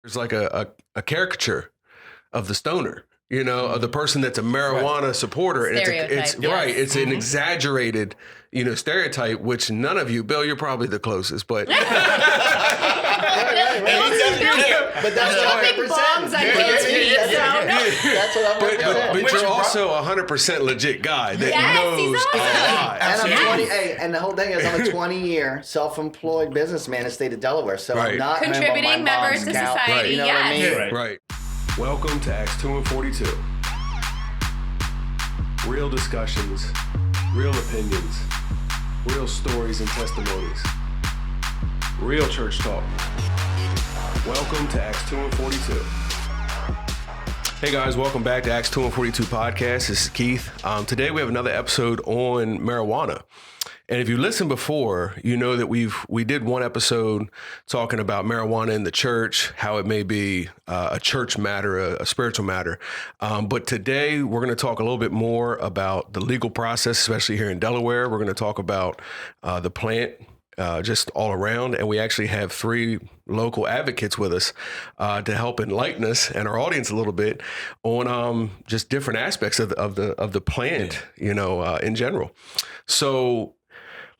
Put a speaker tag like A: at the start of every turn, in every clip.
A: There's like a caricature of the stoner, of the person that's a marijuana supporter. And it's
B: Stereotype, yes.
A: right. It's an exaggerated, stereotype, which none of you, Bill, you're probably the closest, but
C: But that's what I represent. That's what I represent.
A: but you're also a 100% legit guy that knows a lot.
C: And I'm 20. And the whole thing is, I'm a 20-year self-employed businessman in the state of Delaware, so I'm not
B: contributing members to society.
A: Right.
C: You know what I mean?
A: Right. Welcome to Acts 2 and 42. Real discussions, real opinions, real stories and testimonies, real church talk. Welcome to Acts 2 and 42. Hey guys, welcome back to Acts 2 and 42 podcast. This is Keith. Today we have another episode on marijuana. And if you listened before, you know that we did one episode talking about marijuana in the church, how it may be a church matter, a spiritual matter. But today we're going to talk a little bit more about the legal process, especially here in Delaware. We're going to talk about the plant just all around. And we actually have three local advocates with us to help enlighten us and our audience a little bit on just different aspects of the plant, in general. So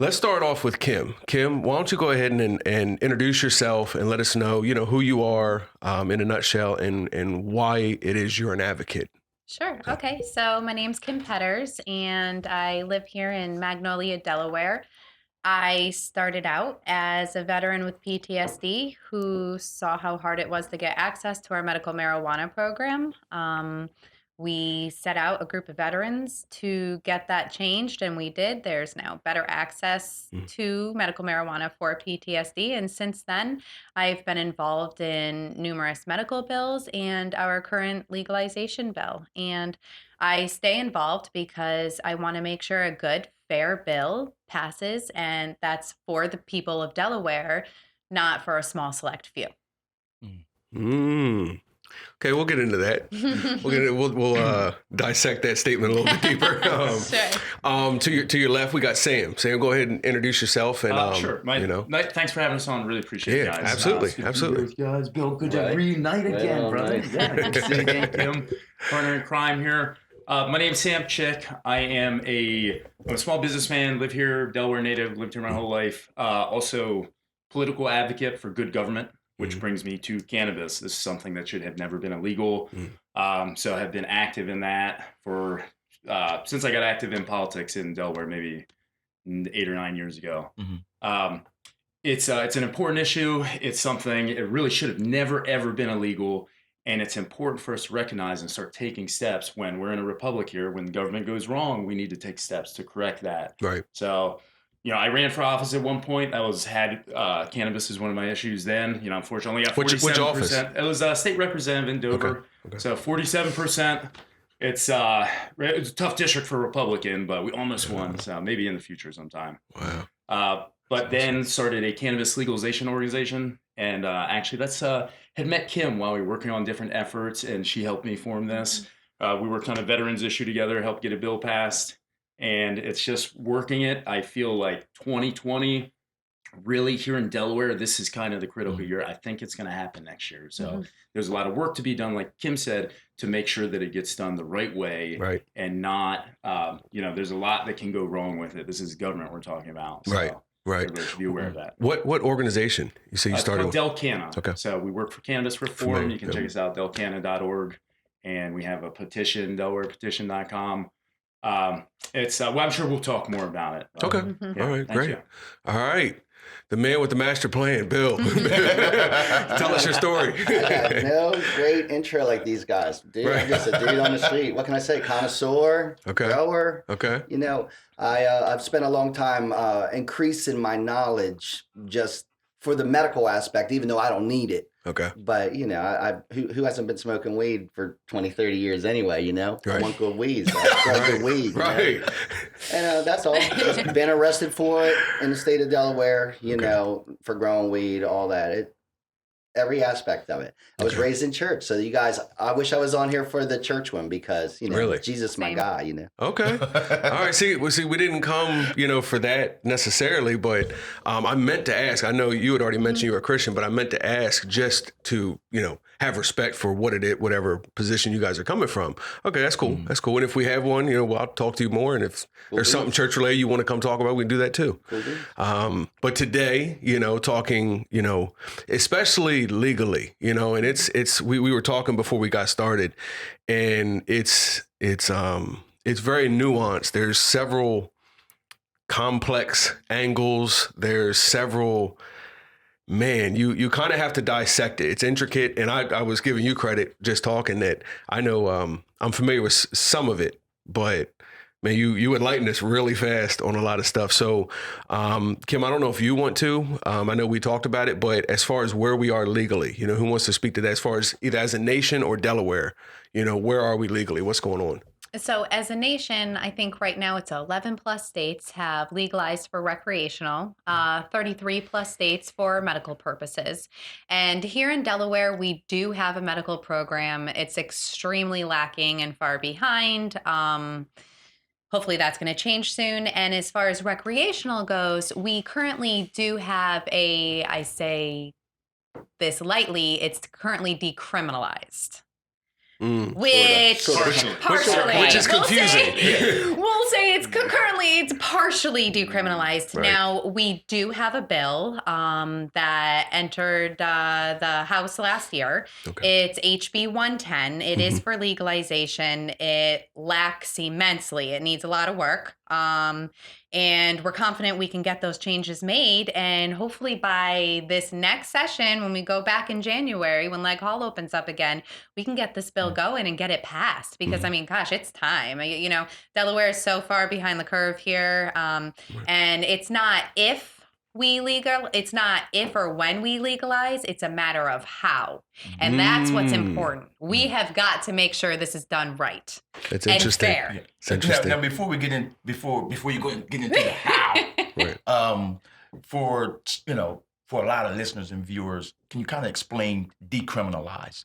A: let's start off with Kim. Kim, why don't you go ahead and introduce yourself and let us know, who you are in a nutshell and why it is you're an advocate.
B: Sure. Okay. So my name's Kim Petters, and I live here in Magnolia, Delaware. I started out as a veteran with PTSD who saw how hard it was to get access to our medical marijuana program. We set out a group of veterans to get that changed, and we did. There's now better access to medical marijuana for PTSD. And since then, I've been involved in numerous medical bills and our current legalization bill. And I stay involved because I want to make sure a good, fair bill passes, and that's for the people of Delaware, not for a small select few.
A: Okay, we'll get into that. We'll dissect that statement a little bit deeper.
B: Sure.
A: To your left, we got Sam. Sam, go ahead and introduce yourself. And
D: sure. Thanks for having us on. Really appreciate it, guys.
A: Absolutely.
D: Guys, Bill, good to reunite again, brother.
C: Right.
D: Yeah, good to see you again, Kim. Partner in crime here. My name's Sam Chick. I'm a small businessman, live here, Delaware native, lived here my whole life. Also, political advocate for good government, which brings me to cannabis. This is something that should have never been illegal. So I have been active in that for since I got active in politics in Delaware, maybe 8 or 9 years ago. It's an important issue. It's something, it really should have never, ever been illegal. And it's important for us to recognize and start taking steps when we're in a republic here. When the government goes wrong, we need to take steps to correct that.
A: Right.
D: So, I ran for office at one point. Cannabis is one of my issues then. Unfortunately, I got 47%.
A: Which office?
D: It was a state representative in Dover.
A: Okay.
D: So 47%. It's a tough district for a Republican, but we almost won. So maybe in the future sometime.
A: Wow.
D: But then started a cannabis legalization organization. And actually, had met Kim while we were working on different efforts, and she helped me form this. We worked on a veterans issue together, helped get a bill passed. And it's just working it. I feel like 2020, really here in Delaware, this is kind of the critical year. I think it's going to happen next year. So there's a lot of work to be done, like Kim said, to make sure that it gets done the right way.
A: Right.
D: And not, there's a lot that can go wrong with it. This is government we're talking about. So
A: Right.
D: everybody should be aware of that.
A: What organization? You say you started with?
D: Delcana.
A: Okay.
D: So we work for cannabis reform. You can check us out, delcana.org. And we have a petition, delawarepetition.com. I'm sure we'll talk more about it.
A: Okay.
D: Yeah,
A: all right. Great.
D: You.
A: All right. The man with the master plan, Bill. Tell us your story.
C: I got no great intro like these guys. Dude, I'm just a dude on the street. What can I say? Connoisseur, grower.
A: Okay.
C: I've spent a long time increasing my knowledge just for the medical aspect, even though I don't need it.
A: Okay.
C: But, who hasn't been smoking weed for 20, 30 years anyway,
A: Right.
C: I want good weed. So I grow good weed.
A: Right.
C: And that's all. Just been arrested for it in the state of Delaware, for growing weed, all that. every aspect of it. I was raised in church, so you guys, I wish I was on here for the church one because
E: Really?
C: Jesus, my
B: Same.
C: guy.
E: Okay. All right. See, we didn't come, for that necessarily, but I meant to ask. I know you had already mentioned you were a Christian, but I meant to ask just to, have respect for what it is, whatever position you guys are coming from. Okay, that's cool. That's cool. And if we have one, well, I'll talk to you more. And if there's something church related you want to come talk about, we can do that too. But today, talking, especially legally, and it's we were talking before we got started, and it's very nuanced. There's several complex angles. There's several, man, you kind of have to dissect it. It's intricate. And I was giving you credit just talking that I know I'm familiar with some of it, but man, you enlightened us really fast on a lot of stuff. So, Kim, I don't know if you want to. I know we talked about it, but as far as where we are legally, who wants to speak to that as far as either as a nation or Delaware, where are we legally? What's going on?
B: So as a nation, I think right now it's 11 plus states have legalized for recreational, 33 plus states for medical purposes. And here in Delaware, we do have a medical program. It's extremely lacking and far behind. Hopefully that's going to change soon. And as far as recreational goes, we currently do have I say this lightly, it's currently decriminalized. Which partially,
E: which is confusing.
B: We'll say it's currently it's partially decriminalized.
E: Right.
B: Now we do have a bill that entered the House last year.
E: Okay.
B: It's HB 110. It is for legalization. It lacks immensely. It needs a lot of work. And we're confident we can get those changes made. And hopefully by this next session, when we go back in January, when Leg Hall opens up again, we can get this bill going and get it passed. Because, I mean, gosh, it's time. Delaware is so far behind the curve here. And it's not it's not if or when we legalize, it's a matter of how. And that's what's important. We have got to make sure this is done right.
E: It's interesting.
B: And fair.
E: It's interesting.
F: Now, before we get in, before you get into the how,
E: Right.
F: for a lot of listeners and viewers, can you kind of explain decriminalized?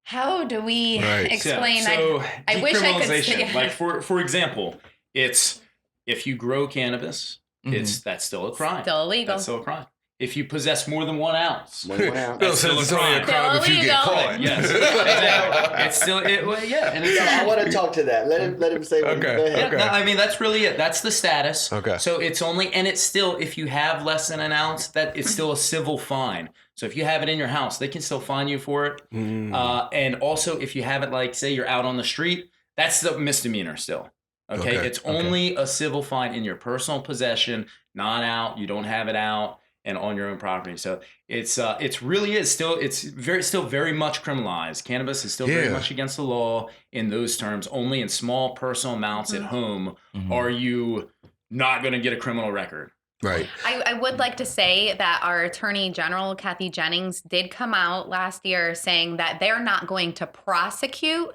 B: How do we
E: Right.
B: explain?
D: So
B: I wish I could
D: decriminalization,
B: say.
D: like for example, it's if you grow cannabis, that's still a crime.
B: Still illegal.
D: That's still a crime. If you possess more than 1 ounce,
E: Bill says it's only a
D: crime.
E: crime if you get
B: Illegal.
E: caught.
D: yes, exactly. It's still and it's
C: I want to talk to that. Let him say what.
E: Okay.
C: Go ahead.
D: Yeah,
E: Okay.
D: no, I mean that's really it. That's the status.
E: Okay.
D: So it's only, and it's still, if you have less than an ounce, that it's still a civil fine. So if you have it in your house, they can still fine you for it. And also, if you have it, like say you're out on the street, that's the misdemeanor still. Okay.
E: Okay.
D: It's only a civil fine in your personal possession, not out. You don't have it out and on your own property. So it's really is still, still very much criminalized. Cannabis is still very much against the law in those terms. Only in small personal amounts at home are you not going to get a criminal record.
E: Right.
B: I would like to say that our Attorney General, Kathy Jennings, did come out last year saying that they're not going to prosecute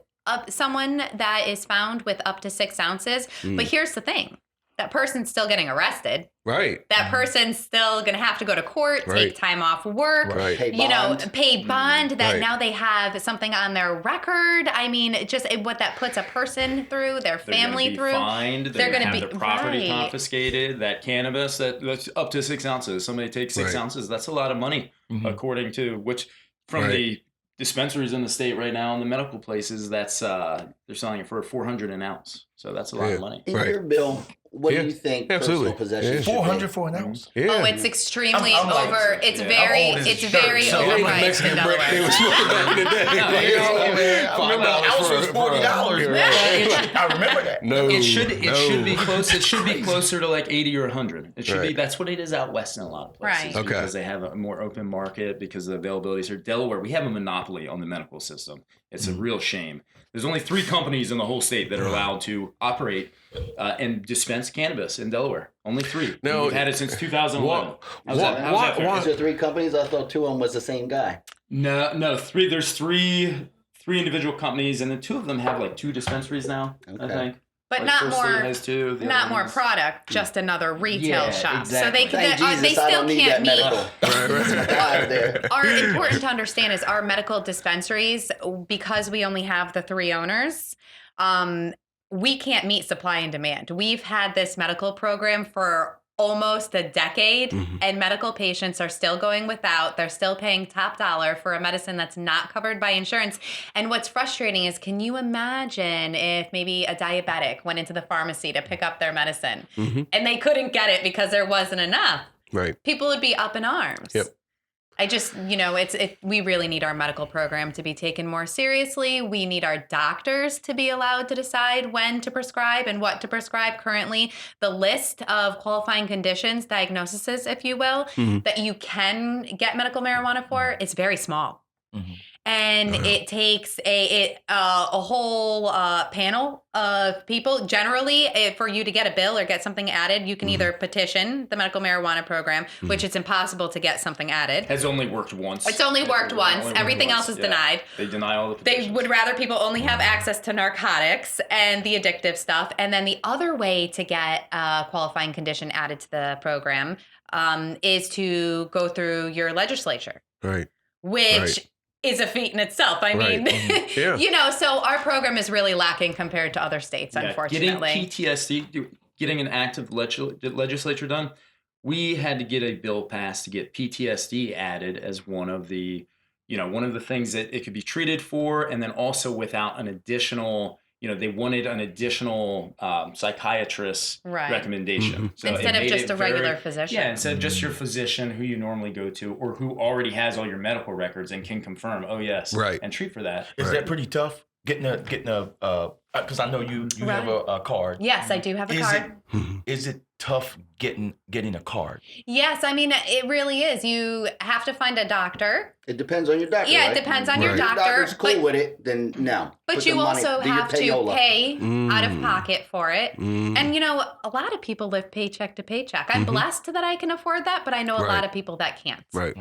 B: someone that is found with up to 6 ounces. But here's the thing. That person's still getting arrested.
E: Right.
B: That person's still going to have to go to court, take time off work,
E: Right.
C: Pay bond.
B: pay bond. That
E: Right.
B: now they have something on their record. I mean, just what that puts a person through, their
D: They're
B: family
D: gonna be
B: through.
D: fined.
B: They're
D: They're
B: gonna
D: going to
B: be-
D: have their property
B: right.
D: confiscated. That cannabis that's up to 6 ounces. Somebody takes 6
E: Right.
D: ounces. That's a lot of money, according to which from
E: Right.
D: the dispensaries in the state right now and the medical places. That's they're selling it for $400 an ounce. So that's a lot of money.
C: In
E: Right.
C: your bill, what
E: Yeah.
C: do you think
E: Absolutely.
C: personal possession
E: Yeah.
C: should be?
F: 400 for an ounce.
E: Yeah.
B: Oh, it's extremely
F: I'm like,
B: over. It's
D: yeah.
B: very,
F: How old is
B: it's
F: this
B: very
F: shirt? So
E: It ain't
F: Right.
E: the
B: overpriced in
E: Mexican brick they
B: Delaware.
E: was smoking back in the day.
D: No,
E: They
D: it's-
E: all-
F: I remember the ounce was $40.
E: You're
F: Man.
E: right.
F: I remember that.
E: No.
D: It should
E: no.
D: be close. It should be closer to like 80 or 100. It should be.
E: Right.
D: That's what it is out west in a lot of places.
B: Right.
E: Okay.
D: Because they have a more open market because of the availabilities here. Delaware, we have a monopoly on the medical system. It's a real shame. There's only 3 companies in the whole state that are allowed to operate and dispense cannabis in Delaware. Only 3.
E: No,
D: We've had it since 2011. How's
E: what-
D: that fair?
E: what-
C: Is there 3 companies? I thought 2 of them was the same guy.
D: No, 3. There's three individual companies, and then 2 of them have like 2 dispensaries now. I
C: Okay.
D: think.
B: But
D: Like
B: not
D: First State
B: more,
D: has two, the
B: not
D: other
B: more
D: ones-
B: product, just another retail
D: Yeah,
B: shop.
D: exactly.
B: So they
C: Thank Jesus,
B: they
C: I
B: still
C: don't need
B: can't
C: that
B: meet.
C: medical. Out there.
B: Are important to understand is our medical dispensaries, because we only have the 3 owners, we can't meet supply and demand. We've had this medical program for almost a decade, and medical patients are still going without. They're still paying top dollar for a medicine that's not covered by insurance. And what's frustrating is, can you imagine if maybe a diabetic went into the pharmacy to pick up their medicine and they couldn't get it because there wasn't enough?
E: Right.
B: People would be up in arms.
E: Yep.
B: I just, we really need our medical program to be taken more seriously. We need our doctors to be allowed to decide when to prescribe and what to prescribe. Currently, the list of qualifying conditions, diagnoses, if you will, that you can get medical marijuana for is very small. And it takes a whole panel of people. Generally, for you to get a bill or get something added, you can either petition the medical marijuana program, which it's impossible to get something added.
D: Has only worked once.
B: It's only worked once.
D: Only worked
B: Everything
D: once,
B: else is
D: yeah.
B: denied.
D: They deny all the
B: They
D: petitions.
B: would rather people only have access to narcotics and the addictive stuff. And then the other way to get a qualifying condition added to the program is to go through your legislature.
E: Right.
B: Which is a feat in itself. I mean,
E: Yeah.
B: so our program is really lacking compared to other states, unfortunately.
D: Getting PTSD, getting an active legislature done, we had to get a bill passed to get PTSD added as one of the things that it could be treated for, and then also without an additional, they wanted an additional psychiatrist recommendation. So
B: instead of just a regular physician.
D: Yeah, instead of just your physician who you normally go to, or who already has all your medical records and can confirm, oh yes, and treat for that.
F: Is that pretty tough? Getting a because I know you have a card.
B: Yes, I do have a card.
F: Is it tough getting a card?
B: Yes, I mean, it really is. You have to find a doctor.
C: It depends on your doctor.
B: Yeah,
C: right?
B: it depends on your
C: If
B: doctor.
C: doctor's cool with it, then no.
B: But
C: Put
B: you
C: the money-
B: also
C: do your
B: have to
C: payola.
B: pay out of pocket for it. And, a lot of people live paycheck to paycheck. I'm blessed that I can afford that, but I know a lot of people that can't.
E: Right.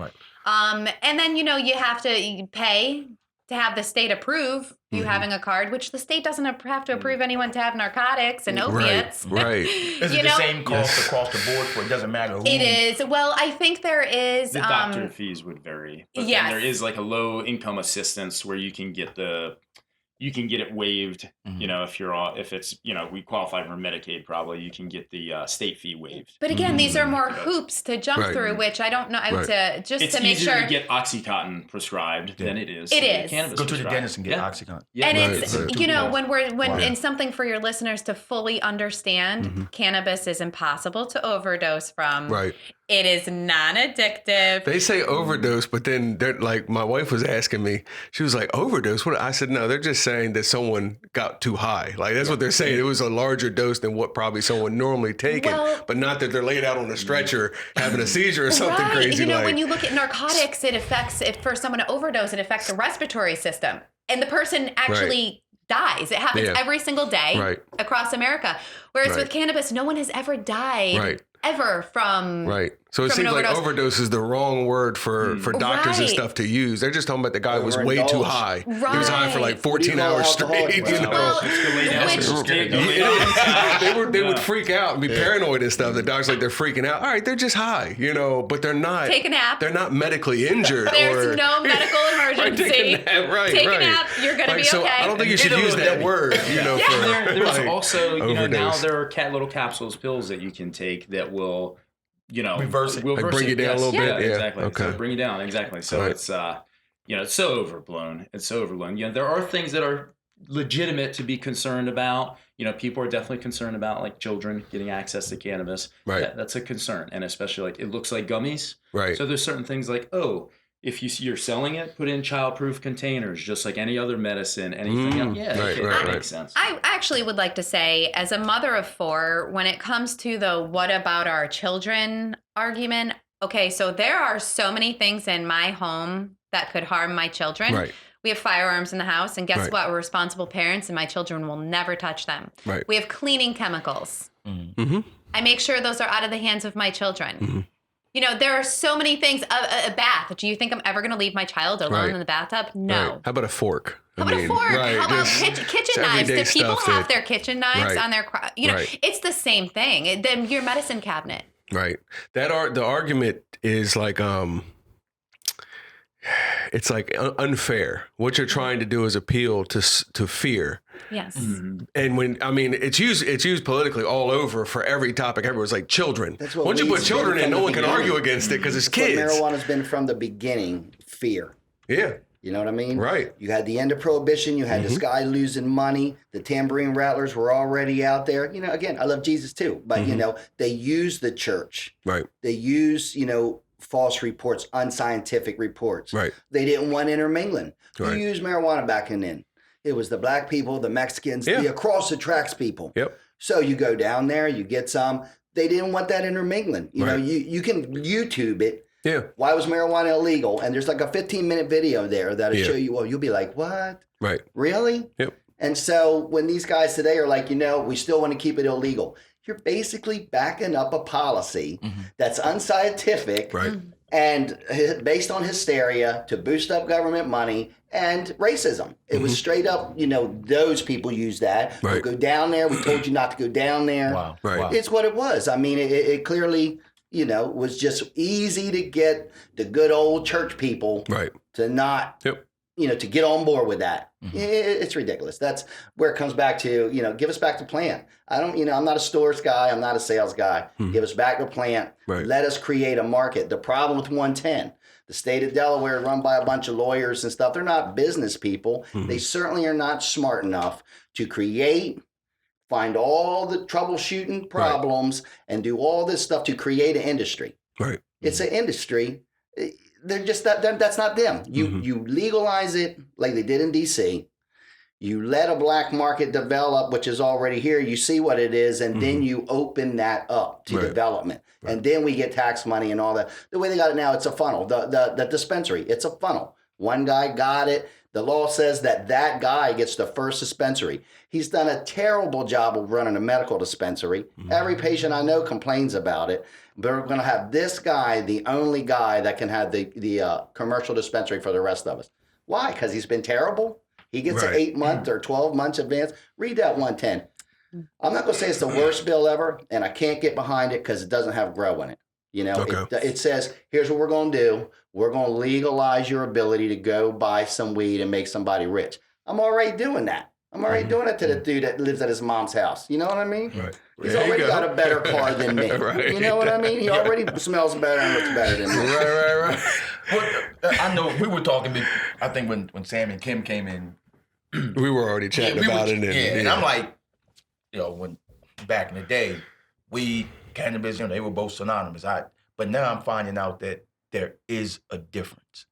B: And then, you have to pay to have the state approve you having a card, which the state doesn't have to approve anyone to have narcotics and opiates.
E: Right.
F: Is it the same cost across the board for it doesn't matter who?
B: It is. Well, I think there is.
D: The doctor fees would vary. But then there is like a low income assistance where you can get it waived. If it's we qualify for Medicaid, probably you can get the state fee waived.
B: But again, these are more hoops to jump through, which I don't know.
E: Right.
D: It's
B: to make
D: easier
B: sure
D: to get OxyContin prescribed than it is.
B: It
D: to get
B: is.
D: cannabis
F: Go to the
D: prescribed.
F: dentist and get OxyContin.
D: Yeah.
B: And
E: Right,
B: it's
E: right.
B: when in something for your listeners to fully understand, cannabis is impossible to overdose from.
E: Right.
B: It is non-addictive.
E: They say overdose, but then they're like, my wife was asking me, she was like, overdose? What? I said, no, they're just saying that someone got too high. Like, that's what they're saying. It was a larger dose than what probably someone normally taken, but not that they're laid out on a stretcher having a seizure or something crazy.
B: When you look at narcotics, if for someone to overdose, it affects the respiratory system. And the person actually dies. It happens every single day across America. Whereas with cannabis, no one has ever died ever from
E: So it
B: from an
E: seems like
B: overdose.
E: overdose is the wrong word for doctors and stuff to use. They're just talking about the guy was way too high. He was high for like 14 hours straight.
B: Well,
E: They would freak out and be paranoid and stuff. The doctor's like, they're freaking out. All right, they're just high, but they're not.
B: Take a nap.
E: They're not medically injured.
B: There's no medical emergency.
E: Take a nap,
B: Take a nap. You're gonna be
E: so
B: okay.
E: I don't think you should use that word.
D: There's
E: for
D: also now
E: overdose.
D: there are little capsules, pills that you can take that will
F: reverse it.
E: Like bring you down a little bit?
D: Yeah,
E: Yeah,
D: exactly.
E: okay.
D: So bring you down, exactly. So it's it's so overblown. It's so overblown. There are things that are legitimate to be concerned about. People are definitely concerned about like children getting access to cannabis.
E: Right.
D: That's a concern, and especially like it looks like gummies.
E: Right.
D: So there's certain things like if you're selling it, put in child-proof containers, just like any other medicine, anything else. Yeah, that makes sense.
B: I actually would like to say, as a mother of 4, when it comes to the what about our children argument, okay, so there are so many things in my home that could harm my children.
E: Right.
B: We have firearms in the house, and guess what? We're responsible parents, and my children will never touch them.
E: Right.
B: We have cleaning chemicals.
E: Mm-hmm.
B: I make sure those are out of the hands of my children. You know, there are so many things. A bath. Do you think I'm ever going to leave my child alone
E: Right.
B: in the bathtub? No.
E: Right. How about a fork?
B: How about a fork? How about kitchen
E: it's
B: knives?
E: everyday
B: Do people
E: stuff
B: have
E: that-
B: their kitchen knives
E: Right.
B: on their, you know,
E: Right.
B: it's the same thing. Then your medicine cabinet.
E: Right. The argument is like it's like unfair. What you're trying to do is appeal to fear.
B: Yes.
E: And when it's used politically all over for every topic. Everyone's like children.
C: That's what
E: Once you put
C: weed's been
E: children in,
C: from
E: no
C: the
E: one can
C: beginning.
E: argue against it because it's
C: That's what
E: kids.
C: marijuana's been from the beginning. Fear.
E: Yeah.
C: You know what I mean?
E: Right.
C: You had the end of Prohibition. You had this guy losing money. The tambourine rattlers were already out there. You know, again, I love Jesus too, but you know, they use the church.
E: Right.
C: They use, you know, false reports, unscientific reports.
E: Right.
C: They didn't want intermingling. Who
E: Right.
C: used marijuana back then? It was the black people, the Mexicans,
E: Yeah.
C: the across the tracks people.
E: Yep.
C: So you go down there, you get some. They didn't want that intermingling. You know,
E: Right.
C: you can YouTube it.
E: Yeah.
C: Why was marijuana illegal? And there's like a 15-minute video there that'll
E: Yeah.
C: show you. Well, you'll be like, what?
E: Right.
C: Really?
E: Yep.
C: And so when these guys today are like, you know, we still want to keep it illegal, you're basically backing up a policy that's unscientific
E: Right.
C: and based on hysteria to boost up government money and racism. It was straight up, you know, those people use that.
E: Right.
C: Don't go down there. We told you not to go down there.
F: Wow.
E: Right.
F: Wow.
C: It's what it was. I mean, it clearly, you know, was just easy to get the good old church people
E: Right.
C: to not,
E: Yep.
C: you know, to get on board with that. It's ridiculous. That's where it comes back to, you know, give us back the plant. I don't, you know, I'm not a stores guy. I'm not a sales guy. Give us back the plant.
E: Right.
C: Let us create a market. The problem with 110, the state of Delaware is run by a bunch of lawyers and stuff. They're not business people. They certainly are not smart enough to create, find all the troubleshooting problems and do all this stuff to create an industry.
E: Right.
C: It's an industry. They're just that's not them. You legalize it like they did in DC. You let a black market develop, which is already here. You see what it is, and then you open that up to
E: Right.
C: development, and then we get tax money and all that. The way they got it now, it's a funnel. The dispensary, it's a funnel. One guy got it. The law says that guy gets the first dispensary. He's done a terrible job of running a medical dispensary. Every patient I know complains about it. But we're going to have this guy, the only guy that can have the commercial dispensary for the rest of us. Why? Because he's been terrible? He gets an
E: Right.
C: 8 month or 12 months advance. Read that 110. I'm not going to say it's the worst bill ever, and I can't get behind it because it doesn't have grow in it. You know,
E: Okay.
C: it says, here's what we're going to do. We're going to legalize your ability to go buy some weed and make somebody rich. I'm already doing that. I'm already doing it to the dude that lives at his mom's house. You know what I mean?
E: Right.
C: He's
E: There you
C: already
E: go.
C: got a better car than me.
E: Right.
C: You know what I mean? He already smells better and looks better than me.
E: Right.
F: Well, I know we were talking. I think when Sam and Kim came in,
E: We were already chatting
F: we
E: about
F: were-
E: it.
F: and I'm like, you know, when back in the day, weed, cannabis, you know, they were both synonymous. But now I'm finding out that there is a difference.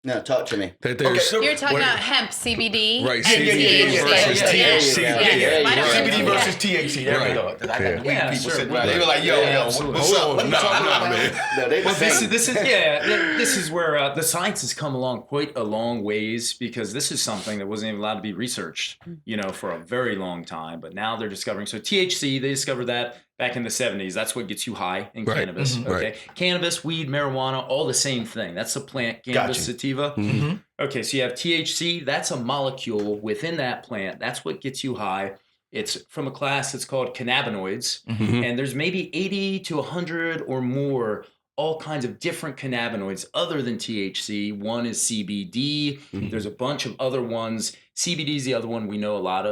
C: No, talk to me.
E: that there's
F: Okay,
B: You're talking
E: what-
B: about hemp, CBD.
E: Right,
B: and
E: CBD
B: THC.
E: versus THC.
C: Yeah,
F: CBD
B: Yeah.
F: versus THC. There
E: Right.
F: we go. I got the weed
D: Yeah,
F: people
D: sure.
F: sitting right. They
D: Right.
F: were like, yo,
D: Yeah,
F: yo,
D: absolutely.
F: what's up?
E: Hold on. Nah, man.
C: No, they the
D: Well,
C: same.
D: this is where the science has come along quite a long ways, because this is something that wasn't even allowed to be researched, you know, for a very long time. But now they're discovering. So THC, they discovered that back in the 70s. That's what gets you high in
E: Right.
D: cannabis.
E: Mhm.
D: Okay,
E: Right.
D: Cannabis, weed, marijuana, all the same thing. That's the plant, cannabis
F: Gotcha.
D: sativa.
E: Mhm.
D: Okay, so you have THC. That's a molecule within that plant. That's what gets you high. It's from a class that's called cannabinoids.
E: Mhm.
D: And there's maybe 80 to 100 or more all kinds of different cannabinoids other than THC. One is CBD.
E: Mhm.
D: There's a bunch of other ones. CBD is the other one we know a lot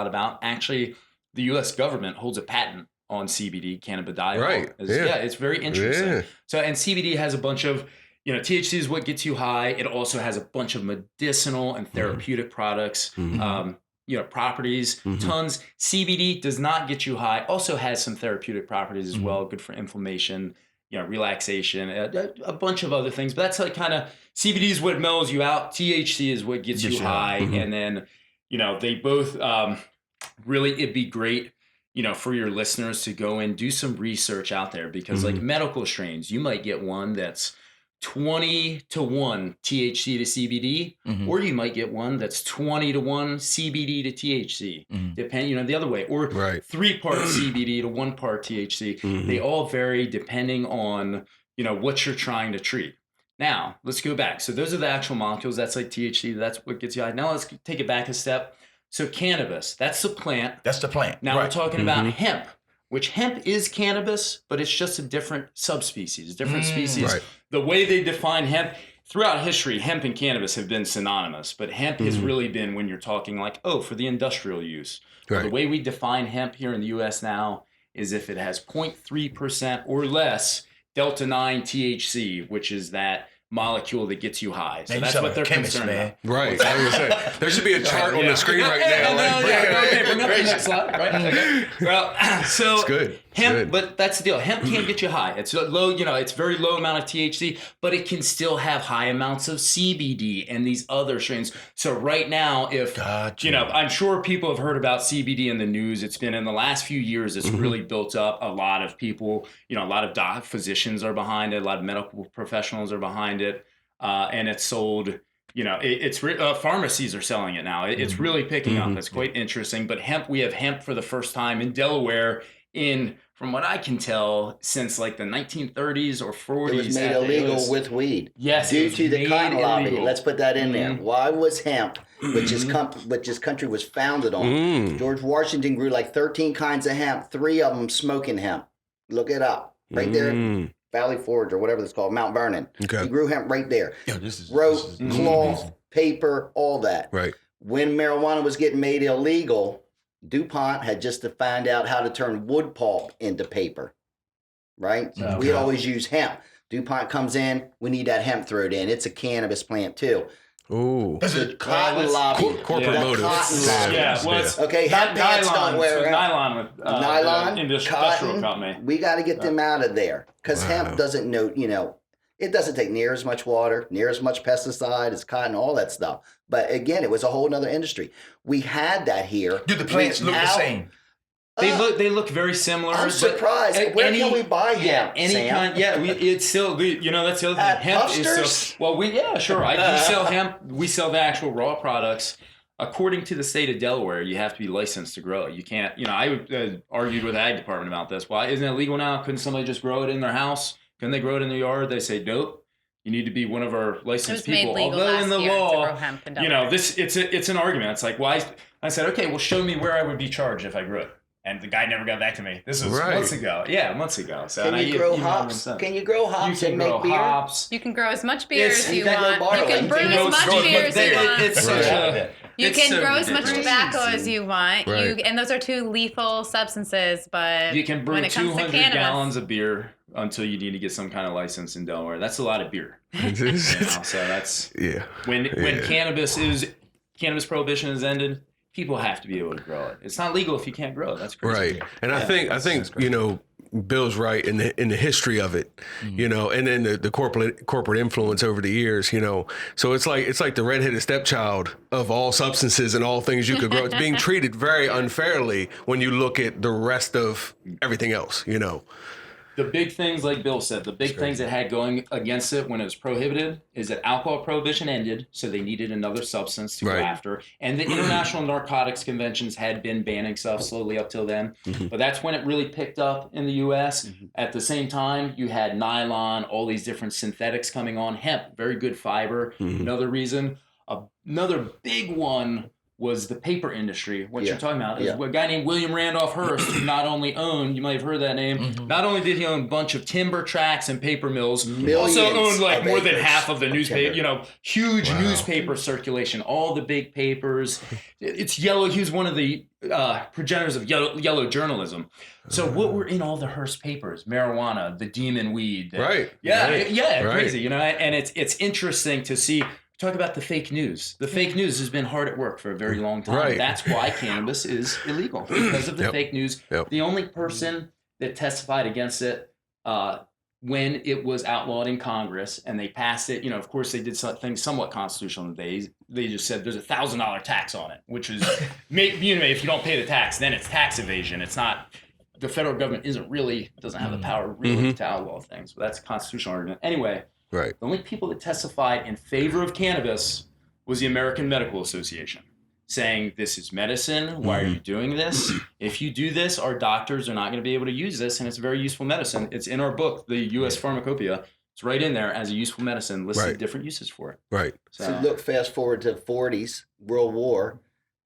D: about. Actually, the U.S. government holds a patent on CBD, cannabidiol.
E: Right, yeah.
D: It's very interesting.
E: Yeah.
D: So, and CBD has a bunch of, you know, THC is what gets you high. It also has a bunch of medicinal and therapeutic products.
E: Mhm.
D: You know, properties,
E: Mhm.
D: tons. CBD does not get you high. Also has some therapeutic properties as well. Good for inflammation, you know, relaxation, a bunch of other things. But that's like kind of CBD is what mellows you out. THC is what gets you high.
E: Mhm.
D: And then, you know, they both really, it'd be great, you know, for your listeners to go and do some research out there, because like medical strains, you might get one that's 20-1 THC to CBD, or you might get one that's 20-1 CBD to THC, depending, the other way, or
E: Right.
D: 3-part CBD to 1-part THC. They all vary depending on, what you're trying to treat. Now, let's go back. So those are the actual molecules. That's like THC. That's what gets you high. Now let's take it back a step. So cannabis, that's the plant.
F: That's the plant.
D: Now
F: right.
D: we're talking about hemp, which hemp is cannabis, but it's just a different subspecies, different species.
E: Right.
D: The way they define hemp, throughout history, hemp and cannabis have been synonymous, but hemp has really been when you're talking like, for the industrial use.
E: Right.
D: The way we define hemp here in the U.S. now is if it has 0.3% or less Delta-9 THC, which is that molecule that gets you high. So
F: Man,
D: that's
F: you
D: what they're
F: chemist,
D: concerned
F: man.
D: about.
E: Right. I was gonna say, there should be a chart on the screen right now.
D: Bring up the next slide. Right. Okay. Well, so
E: It's good. It's
D: hemp,
E: good.
D: but that's the deal. Hemp can get you high. It's low, it's very low amount of THC, but it can still have high amounts of CBD and these other strains. So right now, if
F: Gotcha.
D: I'm sure people have heard about CBD in the news. It's been in the last few years. It's really built up. A lot of people, a lot of physicians are behind it. A lot of medical professionals are behind it. And it's sold, pharmacies are selling it now. It's really picking up. It's quite interesting. But hemp, we have hemp for the first time in Delaware from what I can tell, since like the 1930s or 40s.
C: It was made illegal with weed.
D: Yes.
C: Due to the cotton lobby.
D: illegal.
C: Let's put that in there. Why was hemp, which this country was founded on? George Washington grew like 13 kinds of hemp, 3 of them smoking hemp. Look it up. Right there. Valley Forge or whatever it's called, Mount Vernon.
E: Okay.
C: He grew hemp right there.
F: Yo, this is
C: Rope, cloth, paper, all that.
E: Right.
C: When marijuana was getting made illegal, DuPont had just to find out how to turn wood pulp into paper. Right?
D: Okay.
C: We always use hemp. DuPont comes in, we need that hemp thrown in. It's a cannabis plant too.
E: Ooh.
C: The cotton lobby.
E: Corporate
C: The
E: motive.
C: cotton lobby.
D: Yeah, well, it's
C: Okay, hemp pants don't wear it.
D: nylon with
C: Nylon,
D: the industrial
C: cotton,
D: company.
C: we got to get them out of there because hemp doesn't it doesn't take near as much water, near as much pesticide as cotton, all that stuff. But again, it was a whole nother industry. We had that here.
F: Do the plants look the same?
D: They look very similar.
C: I'm
D: but
C: surprised. Where can we buy hemp?
D: Any
C: Sam?
D: kind, it's still, that's the other thing.
C: At
D: Hemp is
C: Huffsters?
D: still, well, we sell hemp. We sell the actual raw products. According to the state of Delaware, you have to be licensed to grow it. You can't, I argued with the ag department about this. Why isn't it legal now? Couldn't somebody just grow it in their house? Couldn't they grow it in their yard? They say, nope. You need to be one of our licensed people. Although in the law, it's an argument. It's like, why? I said, okay, well, show me where I would be charged if I grew it. And the guy never got back to me. This was months ago. Yeah, months ago. So
C: Can you grow hops? Can you grow hops and make beer?
D: Hops.
B: You can grow as much beer as you
C: can't go
B: want. You can brew as much beer as you want.
D: It's such a...
B: You can grow as much tobacco as you want.
E: Right.
B: And those are 2 lethal substances, but
D: You can brew
B: when it comes
D: 200
B: to cannabis,
D: gallons of beer until you need to get some kind of license in Delaware. That's a lot of beer. So that's...
E: Yeah.
D: When cannabis prohibition is ended, people have to be able to grow it. It's not legal if you can't grow it. That's crazy.
E: Right. And I think Bill's right in the history of it, and then the corporate influence over the years, So it's like the redheaded stepchild of all substances and all things you could grow. It's being treated very unfairly when you look at the rest of everything else,
D: The big things, like Bill said, the big things that had going against it when it was prohibited is that alcohol prohibition ended, so they needed another substance to go after. And the international narcotics conventions had been banning stuff slowly up till then. But that's when it really picked up in the U.S. At the same time, you had nylon, all these different synthetics coming on. Hemp, very good fiber. Another reason. Another big one was the paper industry. What you're talking about is a guy named William Randolph Hearst, who not only owned, you might have heard that name, not only did he own a bunch of timber tracts and paper mills, also owned like more than half of the newspaper, huge newspaper circulation, all the big papers. It's yellow. He was one of the progenitors of yellow journalism. So what were in all the Hearst papers? Marijuana, the demon weed. Crazy, and it's interesting to see. Talk about the fake news. The fake news has been hard at work for a very long time.
E: Right.
D: That's why cannabis is illegal, because of the fake news. The only person that testified against it when it was outlawed in Congress and they passed it, of course they did something somewhat constitutional. They just said there's $1,000 tax on it, which is, if you don't pay the tax, then it's tax evasion. It's not, the federal government doesn't have the power really to outlaw things. But that's a constitutional argument. Anyway,
E: Right.
D: The only people that testified in favor of cannabis was the American Medical Association, saying this is medicine. Why are you doing this? If you do this, our doctors are not going to be able to use this, and it's a very useful medicine. It's in our book, the U.S. Pharmacopoeia. It's right in there as a useful medicine, listed different uses for it.
E: Right.
C: So look, fast forward to the 40s, World War,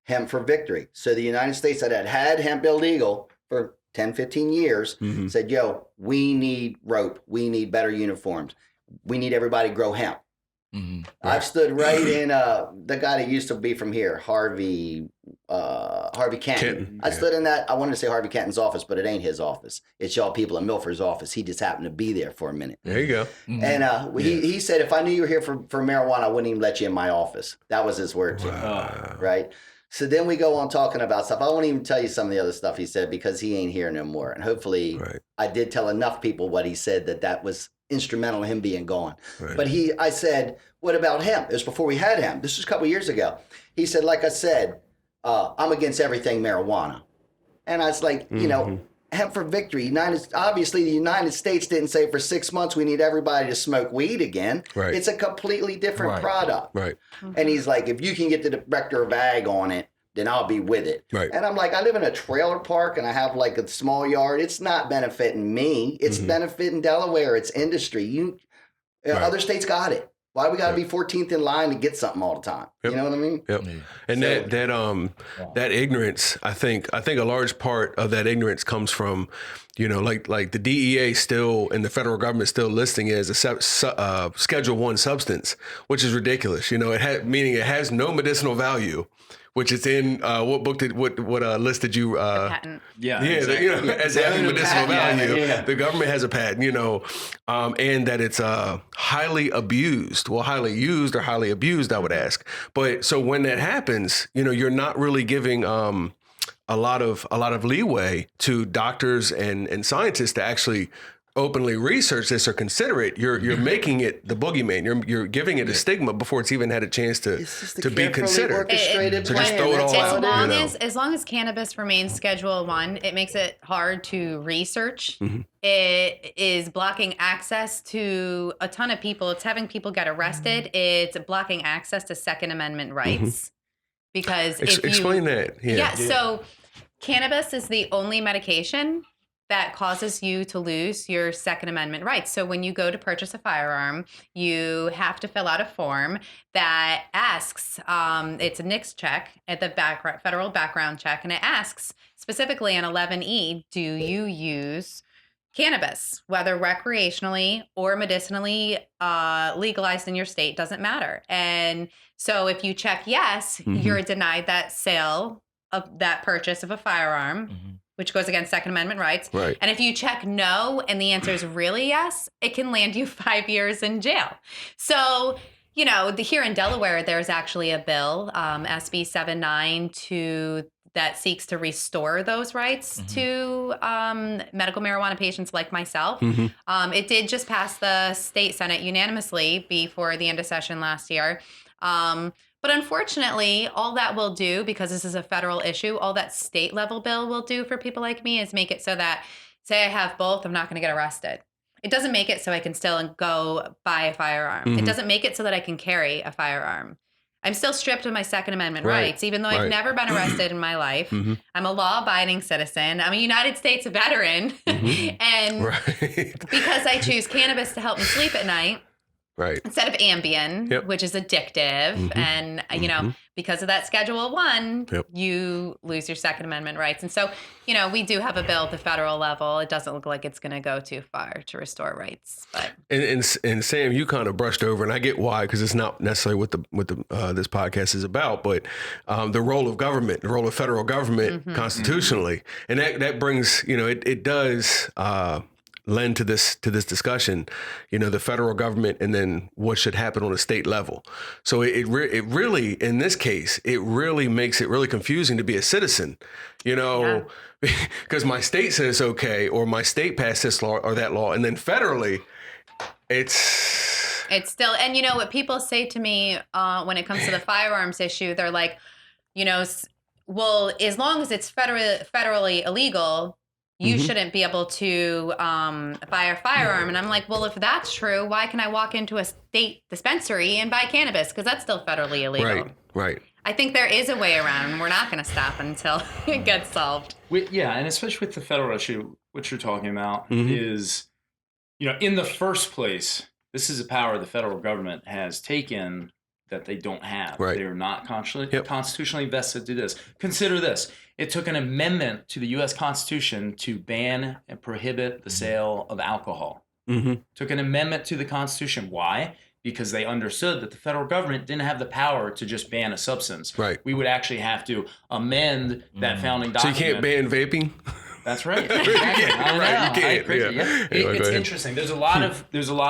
C: hemp for victory. So the United States that had hemp illegal for 10, 15 years said, yo, we need rope. We need better uniforms. We need everybody to grow hemp. I've stood right in the guy that used to be from here, Harvey Kenton. I stood in that. I wanted to say Harvey Kenton's office, but it ain't his office. It's y'all people in Milford's office. He just happened to be there for a minute.
E: There you go.
C: And he said, if I knew you were here for marijuana, I wouldn't even let you in my office. That was his word to me. Right? So then we go on talking about stuff. I won't even tell you some of the other stuff he said because he ain't here no more. And hopefully I did tell enough people what he said that was instrumental in him being gone. But I said, what about hemp? It was before we had hemp. This was a couple years ago. He said, like I said, I'm against everything marijuana. And I was like, you know, hemp for victory. Obviously, the United States didn't say for 6 months we need everybody to smoke weed again. It's a completely different product. And he's like, if you can get the director of ag on it, then I'll be with it. And I'm like, I live in a trailer park and I have like a small yard. It's not benefiting me. It's benefiting Delaware. It's industry. Other states got it. Why do we got to be 14th in line to get something all the time? You know what I mean?
E: And that ignorance, I think a large part of that ignorance comes from, you know, like the DEA still and the federal government still listing it as a Schedule I substance, which is ridiculous. You know, meaning it has no medicinal value. Which is in what book what list did you?
B: Patent.
D: Exactly.
E: You know, as having medicinal value, the government has a patent. You know, and that it's highly abused. Well, highly used or highly abused, I would ask. But so when that happens, you know, you're not really giving a lot of leeway to doctors and scientists to actually openly research this or consider it. You're making it the boogeyman. You're giving it a stigma before it's even had a chance to be considered.
C: Orchestrated
E: So just throw it all out.
B: As long as cannabis remains Schedule I, it makes it hard to research. It is blocking access to a ton of people. It's having people get arrested. It's blocking access to Second Amendment rights. Because
E: explain that.
B: So cannabis is the only medication that causes you to lose your Second Amendment rights. So when you go to purchase a firearm, you have to fill out a form that asks, it's a NICS check at the federal background check, and it asks specifically on 11E, do you use cannabis, whether recreationally or medicinally legalized in your state, doesn't matter. And so if you check yes, you're denied that sale of that purchase of a firearm, which goes against Second Amendment rights. And if you check no and the answer is really yes, it can land you 5 years in jail. So, you know, here in Delaware, there's actually a bill, SB 79, that seeks to restore those rights to medical marijuana patients like myself. It did just pass the state Senate unanimously before the end of session last year. But unfortunately, all that will do, because this is a federal issue, all that state level bill will do for people like me is make it so that, say I have both, I'm not going to get arrested. It doesn't make it so I can still go buy a firearm. It doesn't make it so that I can carry a firearm. I'm still stripped of my Second Amendment rights, even though I've never been arrested in my life. I'm a law-abiding citizen. I'm a United States veteran. And because I choose cannabis to help me sleep at night, instead of Ambien, which is addictive, and you know, because of that Schedule I, you lose your Second Amendment rights. And so, you know, we do have a bill at the federal level. It doesn't look like it's going to go too far to restore rights. But
E: and Sam, you kind of brushed over, and I get why, because it's not necessarily what this podcast is about, but the role of government, the role of federal government constitutionally, and that brings, you know, it does. Lend to this discussion, you know, the federal government and then what should happen on a state level. So it really, in this case, it really makes it really confusing to be a citizen, you know, because my state says okay, or my state passed this law or that law, and then federally, it's still. And you know what people say to me when it comes to the firearms issue, they're like, you know, well, as long as it's federally illegal,
B: you shouldn't be able to buy a firearm. And I'm like, well, if that's true, why can I walk into a state dispensary and buy cannabis? Because that's still federally illegal.
E: Right.
B: I think there is a way around, and we're not going to stop until it gets solved.
D: Yeah, and especially with the federal issue, what you're talking about is, in the first place, this is a power the federal government has taken that they don't have.
E: Right.
D: They are not constitutionally vested to this. Consider this. It took an amendment to the U.S. Constitution to ban and prohibit the sale of alcohol. Took an amendment to the Constitution. Why? Because they understood that the federal government didn't have the power to just ban a substance.
E: Right.
D: We would actually have to amend that founding
E: So
D: document.
E: you can't ban vaping?
D: That's right.
E: You can't. Yeah. Anyway,
D: It's
E: go ahead.
D: interesting. There's a lot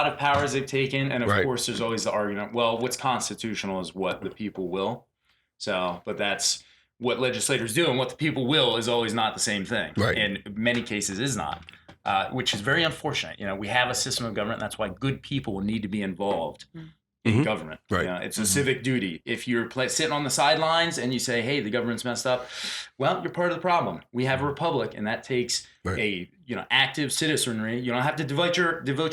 D: of powers they've taken, and of course, there's always the argument. Well, what's constitutional is what the people will. So, but that's what legislators do, and what the people will is always not the same thing.
E: Right.
D: In many cases, is not, which is very unfortunate. We have a system of government. And that's why good people need to be involved in government.
E: Right.
D: It's a civic duty. If you're sitting on the sidelines and you say, "Hey, the government's messed up," well, you're part of the problem. We have a republic, and that takes a active citizenry. You don't have to devote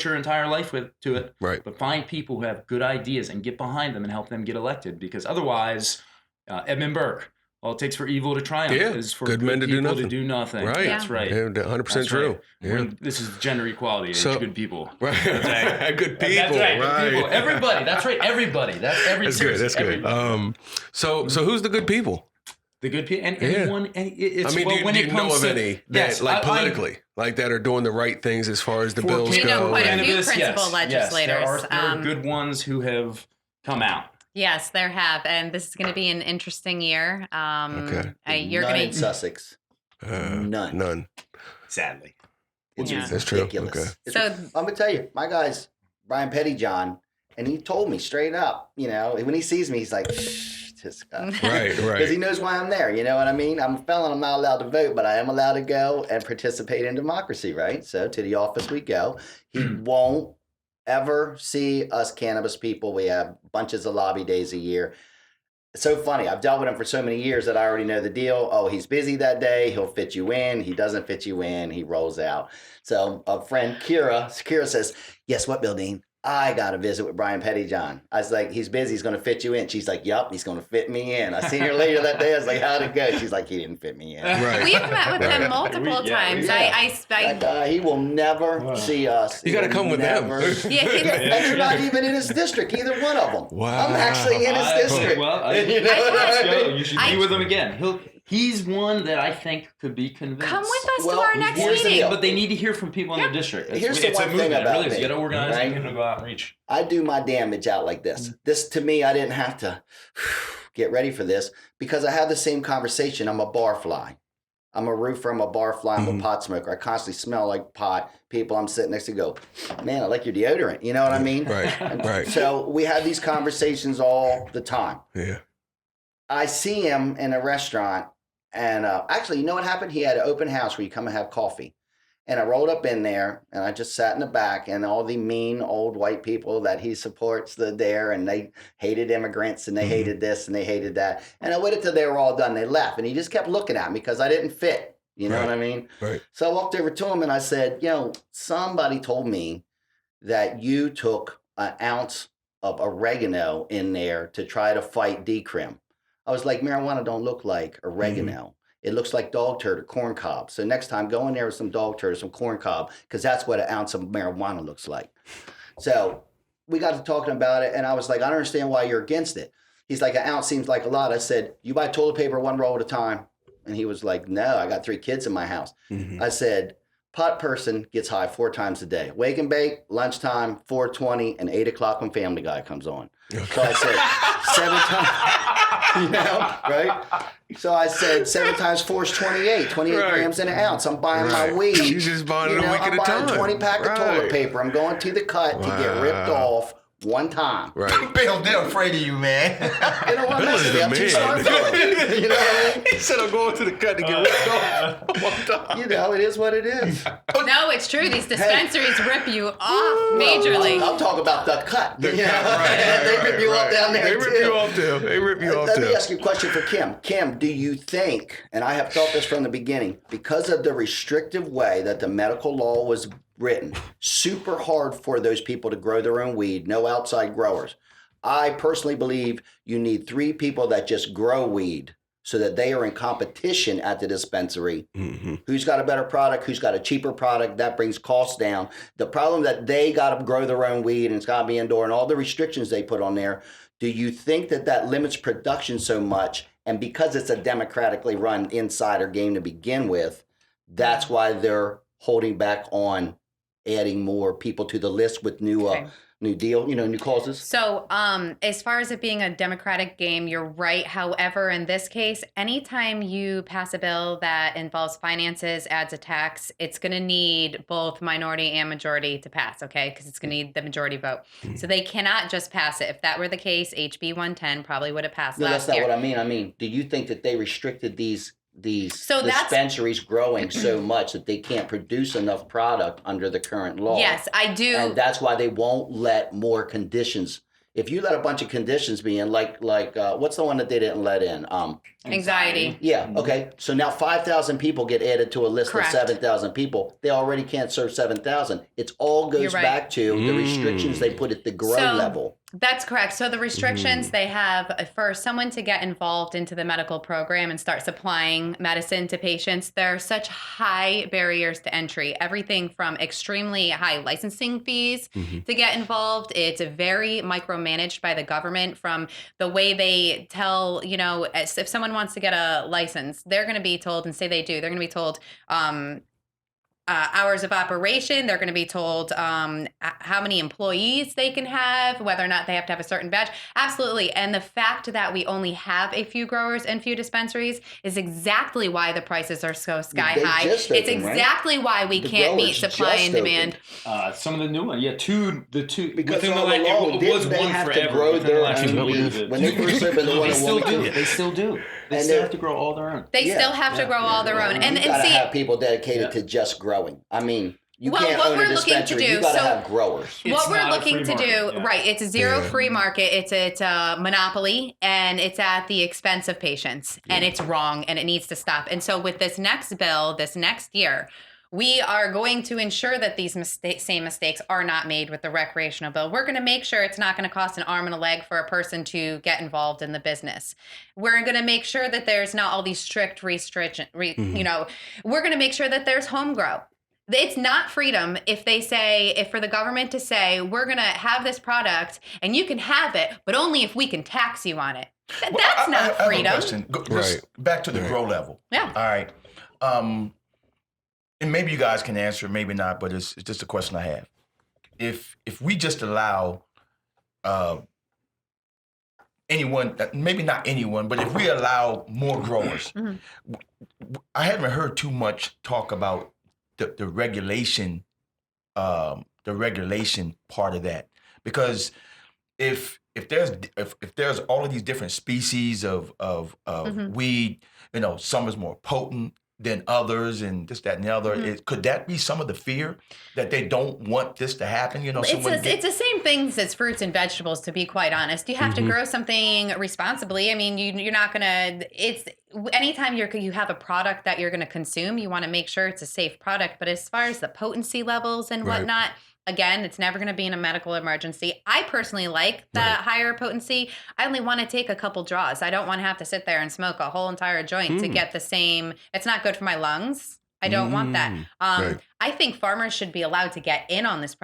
D: your entire life to it.
E: Right.
D: But find people who have good ideas and get behind them and help them get elected. Because otherwise, Edmund Burke. All it takes for evil to triumph is for good men to do nothing.
E: Right.
D: That's right.
E: Yeah, 100% true.
D: Right. This is gender equality. It's good people.
E: Right.
D: That's right.
E: Good people.
D: That's right.
E: Right.
D: Good people. Everybody. That's right. Everybody. That's every.
E: That's good. That's good. So who's the good people?
D: The good people, and anyone. And it's,
E: do you know of any that, politically, like that are doing the right things as far as the bills
B: We know
E: go?
B: quite a few
D: Cannabis,
B: principal legislators.
D: Yes, there are good ones who have come out.
B: Yes, there have, and this is going to be an interesting year. You're
C: None
B: going
C: in Sussex. None.
D: Sadly.
C: It's
E: That's true.
C: ridiculous.
E: Okay.
C: I'm gonna tell you, my guy's Brian Pettyjohn, and he told me straight up. When he sees me, he's like, "Shh, this guy."
E: Right.
C: Because he knows why I'm there. You know what I mean? I'm a felon. I'm not allowed to vote, but I am allowed to go and participate in democracy. Right. So to the office we go. He won't ever see us cannabis people. We have bunches of lobby days a year. It's so funny. I've dealt with him for so many years that I already know the deal. Oh, he's busy that day. He'll fit you in. He doesn't fit you in. He rolls out. So a friend, Kira says, "Guess what, Bill Dean? I got to visit with Brian Pettyjohn." I was like, "He's busy. He's going to fit you in." She's like, "Yup, he's going to fit me in." I seen her later that day. I was like, "How'd it go?" She's like, "He didn't fit me in."
E: Right.
B: We've met with him multiple times.
C: That guy, he will never see us.
E: You got to come with them.
C: And you're not even in his district, either one of them.
E: Wow.
C: I'm actually in his district.
D: You should be with him again. He's one that I think could be convinced.
B: Come with us
C: Well,
B: to our next
C: here's the
B: meeting.
C: deal.
D: But they need to hear from people in the district.
C: Here's the
D: it's
C: one
D: a movement.
C: thing about
D: It really is.
C: me,
D: You got to organize
C: right?
D: and go out and reach.
C: I do my damage out like this. This, to me, I didn't have to get ready for this because I have the same conversation. I'm a bar fly. I'm a roofer. I'm a bar fly. I'm a pot smoker. I constantly smell like pot. People I'm sitting next to go, "Man, I like your deodorant." You know what I mean?
E: Right.
C: So we have these conversations all the time.
E: Yeah.
C: I see him in a restaurant, and actually, you know what happened? He had an open house where you come and have coffee. And I rolled up in there, and I just sat in the back, and all the mean old white people that he supports there, and they hated immigrants, and they hated this, and they hated that. And I waited till they were all done. They left, and he just kept looking at me because I didn't fit. You know what I mean?
E: Right.
C: So I walked over to him, and I said, somebody told me that you took an ounce of oregano in there to try to fight decrim. I was like, marijuana don't look like oregano. It looks like dog turd or corn cob. So next time, go in there with some dog turd or some corn cob, because that's what an ounce of marijuana looks like. So we got to talking about it, and I was like, I don't understand why you're against it. He's like, an ounce seems like a lot. I said, you buy toilet paper one roll at a time? And he was like, no, I got 3 kids in my house. I said, pot person gets high 4 times a day. Wake and bake, lunchtime, 4:20, and 8 o'clock when Family Guy comes on. So I said, 7 times, right? So I said 7 times 4 is 28 grams in an ounce. I'm buying my weed.
E: She's just buying it a week at a time.
C: I'm buying a 20 pack of toilet paper. I'm going to the cut to get ripped off one time.
E: Right.
F: Bill, they're afraid of you, man.
C: You know what?
E: Bill is the
C: I'm too
E: man.
C: smart for it. You know what I mean?
E: He said I'm going to the cut to get ripped off one time.
C: You know, it is what it is.
B: No, No, it's true. These dispensaries rip you off majorly.
C: I'll talk about the cut.
E: The
C: You know?
E: cut, right,
C: They rip you
E: right.
C: off down there
E: They
C: too.
E: rip you off too. They rip you off
C: Let
E: too.
C: me ask you a question for Kim. Kim, do you think, and I have thought this from the beginning, because of the restrictive way that the medical law was written, super hard for those people to grow their own weed, no outside growers. I personally believe you need 3 people that just grow weed so that they are in competition at the dispensary.
E: Mm-hmm.
C: Who's got a better product? Who's got a cheaper product? That brings costs down. The problem that they got to grow their own weed and it's got to be indoor and all the restrictions they put on there, do you think that that limits production so much? And because it's a democratically run insider game to begin with, that's why they're holding back on adding more people to the list with new
B: Okay.
C: new deal, new causes?
B: So, as far as it being a democratic game, you're right. However, in this case, anytime you pass a bill that involves finances, adds a tax, it's going to need both minority and majority to pass, okay? Because it's going to need the majority vote. So they cannot just pass it. If that were the case, HB 110 probably would have passed
C: No,
B: last
C: that's not
B: year.
C: what I mean. I mean, do you think that they restricted these
B: So that's-
C: dispensaries growing so much that they can't produce enough product under the current law?
B: Yes, I do.
C: And that's why they won't let more conditions. If you let a bunch of conditions be in, like what's the one that they didn't let in?
B: Anxiety.
C: Yeah, okay. So now 5,000 people get added to a list
B: Correct.
C: of 7,000 people. They already can't serve 7,000. It all
B: You're
C: goes
B: right.
C: back to the restrictions they put at the grow
B: So-
C: level.
B: That's correct. So the restrictions they have for someone to get involved into the medical program and start supplying medicine to patients, there are such high barriers to entry. Everything from extremely high licensing fees to get involved. It's very micromanaged by the government from the way they tell, if someone wants to get a license, they're going to be told, and say they do, they're going to be told, hours of operation. They're going to be told how many employees they can have, whether or not they have to have a certain badge. Absolutely. And the fact that we only have a few growers and few dispensaries is exactly why the prices are so sky
C: They
B: high.
C: just
B: It's
C: opened, right?
B: exactly why we
C: The
B: can't meet
C: growers
B: supply
C: just
B: and demand.
D: Some of the new ones, two
C: Because
D: within the
C: all the
D: last,
C: law,
D: it was
C: didn't they
D: one
C: have to
D: forever.
C: grow
D: within
C: their
D: the last
C: own
D: 2
C: weed?
D: years.
C: When they first opened the one
D: They
C: in
D: still
C: Wilmington.
D: do. They still do. They
C: And
D: still
C: they're-
D: have to grow all their own.
B: They
C: Yeah.
B: still have to grow all their own. And
C: You gotta
B: see,
C: have people dedicated to just growing. I mean, you
B: Well,
C: can't
B: what
C: own
B: we're
C: a
B: looking to
C: dispensary.
B: do,
C: You gotta
B: so-
C: have growers.
D: It's
B: what we're
D: not a
B: looking
D: free
B: to
D: market,
B: do,
D: yeah.
B: right? It's a zero
E: Yeah.
B: free market. It's a monopoly, and it's at the expense of patients, and it's wrong, and it needs to stop. And so, with this next bill, this next year, we are going to ensure that these same mistakes are not made with the recreational bill. We're going to make sure it's not going to cost an arm and a leg for a person to get involved in the business. We're going to make sure that there's not all these strict restrictions. We're going to make sure that there's home grow. It's not freedom if for the government to say, we're going to have this product and you can have it, but only if we can tax you on it. That's
F: I
B: not
F: have a
B: freedom.
F: question.
E: Right.
F: Back to the grow level.
B: Yeah.
F: All right. And maybe you guys can answer it, maybe not, but it's just a question I have. If we just allow anyone, maybe not anyone, but if we allow more growers, I haven't heard too much talk about the regulation, the regulation part of that, because if there's all of these different species of weed, some is more potent than others, and this, that, and the other. Could that be some of the fear that they don't want this to happen?
B: It's the same things as fruits and vegetables, to be quite honest. You have to grow something responsibly. I mean, you're not gonna. It's anytime you have a product that you're gonna consume, you want to make sure it's a safe product. But as far as the potency levels and
E: Right.
B: whatnot. Again, it's never going to be in a medical emergency. I personally like the higher potency. I only want to take a couple draws. I don't want to have to sit there and smoke a whole entire joint to get the same. It's not good for my lungs. I don't want that.
E: Right.
B: I think farmers should be allowed to get in on this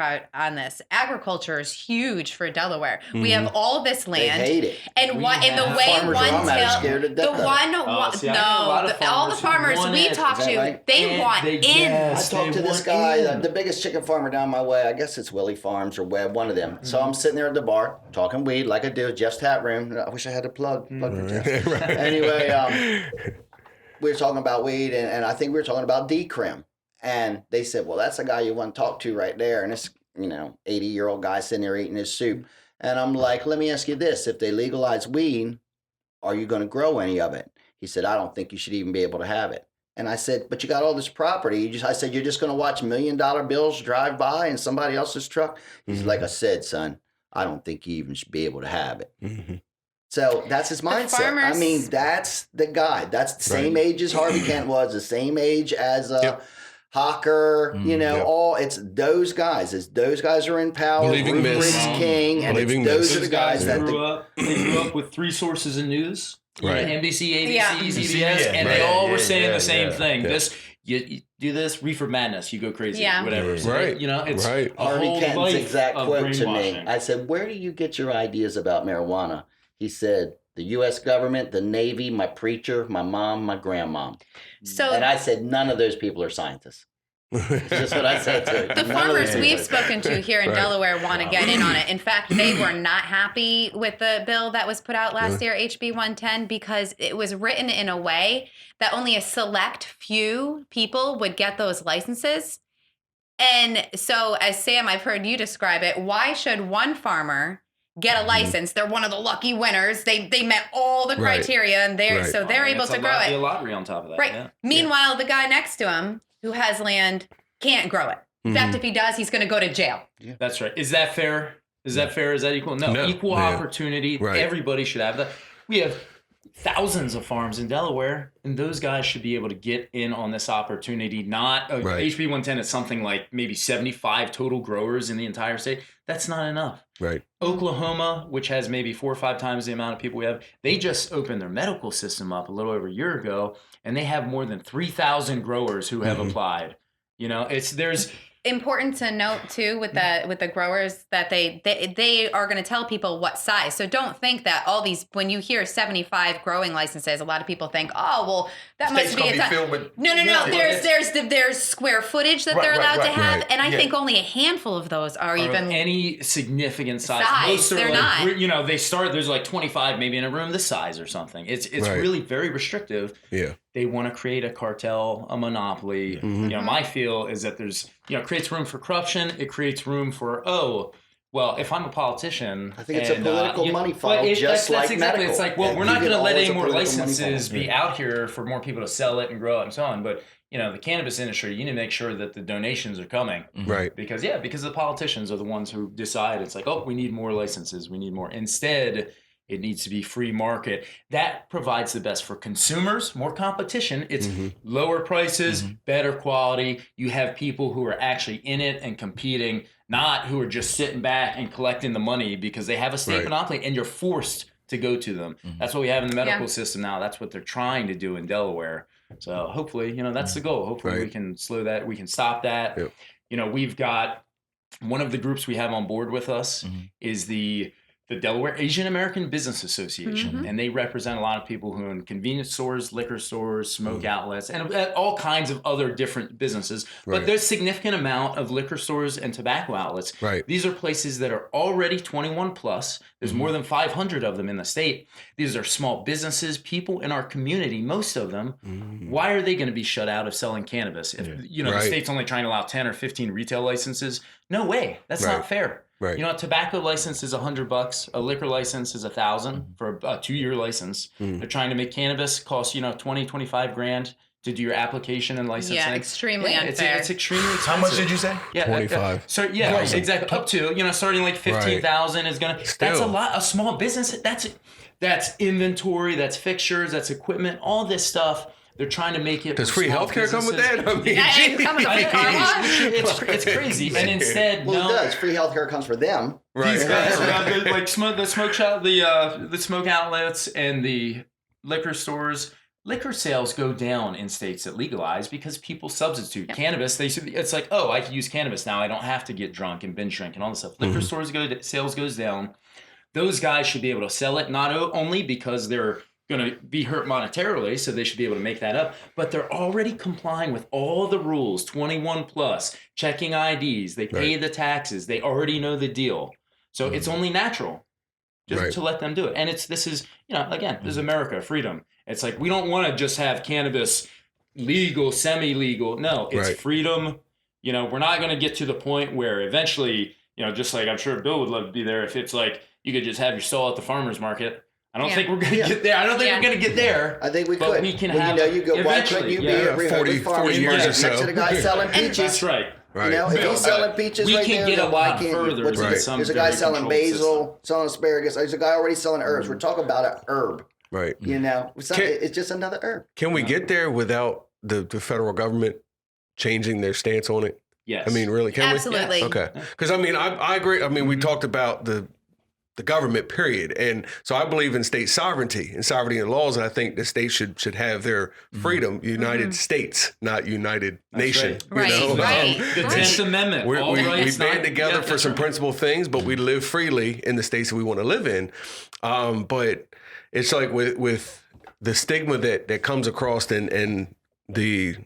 B: Agriculture is huge for Delaware. We have all this
C: They
B: land.
C: hate it.
B: And
D: We
B: what in the
D: have
B: way
C: farmers
B: one
C: are almost
B: till
C: scared to
B: the
C: death of it.
B: one
D: See, I know a lot of
B: all the
D: farmers who
B: farmers
D: want
B: we
D: it.
B: talk
C: Is that
B: to,
C: right?
B: they
D: And
B: want
D: they
B: in.
D: just-
C: I talked to this
D: want
C: guy,
D: in.
C: the biggest chicken farmer down my way. I guess it's Willie Farms or Webb, one of them. So I'm sitting there at the bar talking weed like I do, Jeff's Hat Room. I wish I had a plug for Jeff. Anyway, we were talking about weed, and I think we were talking about decrim. And they said, well, that's the guy you want to talk to right there. And this, 80-year-old guy sitting there eating his soup. And I'm like, let me ask you this. If they legalize weed, are you going to grow any of it? He said, I don't think you should even be able to have it. And I said, but you got all this property. I said, you're just going to watch $1 million bills drive by in somebody else's truck? He's like, I said, son, I don't think you even should be able to have it.
E: Mm-hmm.
C: So that's his mindset.
B: farmers-
C: I mean, that's the guy. That's the same age as Harvey Kent was, the same age as Hawker, it's those guys. Those guys are in power.
E: Believing
C: Rupert
E: myths.
C: King. And
E: Believing
C: those
E: myths.
C: are the guys that
D: grew up with 3 sources of news.
E: Right.
D: NBC, ABC,
B: Yeah.
D: CBS, and
F: Right.
D: they all were saying
F: Yeah,
D: the same
F: yeah.
D: thing.
E: Yeah.
D: This you do this, reefer madness, you go crazy,
B: Yeah.
D: whatever. So
E: Right.
D: it's
E: Right.
D: a
C: Harvey
D: whole
C: Kenton's
D: life
C: exact
D: of
C: quote to me.
D: brainwashing.
C: I said, where do you get your ideas about marijuana? He said, the U.S. government, the Navy, my preacher, my mom, my grandmom.
B: So
C: And I said, none of those people are scientists. That's just what I said to him.
B: the
C: None of
B: farmers
C: those
B: we've
C: people.
B: spoken to here in
E: Right.
B: Delaware want to get in on it. In fact, they were not happy with the bill that was put out last year, HB 110, because it was written in a way that only a select few people would get those licenses. And so, as Sam, I've heard you describe it, why should one farmer get a license? They're one of the lucky winners. They met all the
E: Right.
B: criteria, and they're
E: Right.
B: so they're able to grow
D: Be a
B: it.
D: lottery on top of that.
B: Right.
D: Yeah.
B: Meanwhile, the guy next to him who has land can't grow it. In fact, if he does, he's going to go to jail.
D: That's right. Is that fair? Is that fair? Is that equal? No.
E: No.
D: Equal
E: Yeah.
D: opportunity.
E: Right.
D: Everybody should have that. We have thousands of farms in Delaware, and those guys should be able to get in on this opportunity. Not
E: Right.
D: HB 110 is something like maybe 75 total growers in the entire state. That's not enough.
E: Right.
D: Oklahoma, which has maybe 4 or 5 times the amount of people we have, they just opened their medical system up a little over a year ago, and they have more than 3,000 growers who have applied. There's
B: Important to note too with the growers that they are going to tell people what size. So don't think that all these, when you hear 75 growing licenses, a lot of people think, oh well, that
F: State's
B: must be
F: gonna
B: a
F: be
B: ton.
F: filled with-
B: No. There's square footage that
F: Right,
B: they're allowed
F: right,
B: to
F: right,
B: have,
F: right.
B: and I
F: Yeah.
B: think only a handful of those are even.
D: any significant size.
B: Size,
D: Most are
B: they're
D: like,
B: not.
D: they start, there's like 25 maybe in a room this size or something. It's
E: Right.
D: really very restrictive.
E: Yeah.
D: They want to create a cartel, a monopoly.
E: Mm-hmm.
D: My feel is that there's, it creates room for corruption. It creates room for, well, if I'm a politician,
C: I think it's a political money
D: but
C: funnel, just like
D: exactly.
C: medical.
D: It's like, well,
C: Yeah,
D: we're
C: you
D: not
C: get
D: going to let
C: always
D: any
C: a
D: more
C: political money
D: licenses
C: funnel.
D: be out here for more people to sell it and grow it and so on. But the cannabis industry, you need to make sure that the donations are coming.
E: Right.
D: Because the politicians are the ones who decide. It's like, oh, we need more licenses. We need more. Instead, it needs to be free market. That provides the best for consumers, more competition. It's lower prices, better quality. You have people who are actually in it and competing, not who are just sitting back and collecting the money because they have a state
E: Right.
D: monopoly and you're forced to go to them. That's what we have in the medical
B: Yeah.
D: system now. That's what they're trying to do in Delaware. So hopefully, that's the goal. Hopefully we
E: Right.
D: can slow that. We can stop that.
E: Yep.
D: We've got one of the groups we have on board with us is the Delaware Asian American Business Association, and they represent a lot of people who own convenience stores, liquor stores, smoke outlets, and all kinds of other different businesses. But
E: Right.
D: there's a significant amount of liquor stores and tobacco outlets.
E: Right.
D: These are places that are already 21 plus. There's more than 500 of them in the state. These are small businesses, people in our community, most of them. Why are they going to be shut out of selling cannabis? If the
E: Right.
D: state's only trying to allow 10 or 15 retail licenses, no way. That's
E: Right.
D: not fair.
E: Right.
D: A tobacco license is $100. A liquor license is $1,000 for a 2-year license. They're trying to make cannabis cost 20, 25 grand to do your application and licensing.
B: Yeah, extremely
D: It's
B: unfair.
D: extremely expensive.
F: How much did you say?
D: Yeah,
E: 25.
D: So yeah, exactly. Up to starting like 15,000 is gonna. That's a
E: Still.
D: lot. A small business. That's inventory. That's fixtures. That's equipment. All this stuff. They're trying to make it.
E: Does
D: for
E: free
D: small
E: healthcare come with
D: businesses.
E: that? I mean,
B: Yeah, it comes with a free car wash.
D: It's crazy. And instead,
C: Well,
D: no.
C: it does. Free healthcare comes for them.
E: Right.
D: These guys, like the smoke shop, the smoke outlets, and the liquor stores. Liquor sales go down in states that legalize because people substitute cannabis. It's like, oh, I can use cannabis now. I don't have to get drunk and binge drink and all this stuff. Liquor stores sales goes down. Those guys should be able to sell it not only because they're going to be hurt monetarily, so they should be able to make that up, but they're already complying with all the rules, 21 plus, checking IDs, they pay the taxes, they already know the deal. So it's only natural just to let them do it. And this is America, freedom. It's like, we don't want to just have cannabis legal, semi-legal. No, it's freedom. We're not going to get to the point where eventually, just like I'm sure Bill would love to be there, if it's like you could just have your stall at the farmer's market. I don't
B: Yeah.
D: think we're going to get there. I don't think
B: Yeah.
D: we're going to get there.
C: I think we
D: But
C: could.
D: we can
C: Well,
D: have
C: you know, you go. Why
D: eventually,
C: couldn't you
D: yeah.
C: be at Rehoboth
E: 40
C: Farmers
E: years or
C: Market
E: so.
C: next to the guy selling peaches?
D: That's right.
E: Right.
C: You know, if
D: Bill,
C: he's selling peaches
D: we
C: right
D: can
C: there,
D: get a
C: then why
D: lot
C: can't you?
D: further
C: What's
E: with
C: this?
D: some
C: There's a guy
D: very
C: selling
D: controlled
C: basil,
D: system.
C: selling asparagus. There's a guy already selling herbs. We're talking about an herb.
E: Right.
C: You know, it's just another herb.
E: Can we get there without the federal government changing their stance on it?
D: Yes.
E: I mean, really, can
B: Absolutely.
E: we? Okay. Because I mean, I agree. I mean, we talked about the government, period, and so I believe in state sovereignty and sovereignty and laws, and I think the states should have their freedom. United States, not United Nation.
B: Right.
E: You know?
B: Right.
D: The
B: Right.
D: 10th Amendment.
E: We
D: all rights
E: band
D: not-
E: together
D: yeah,
E: for
D: that's
E: some
D: right.
E: principal things, but we live freely in the states that we want to live in. But it's like with the stigma that comes across and the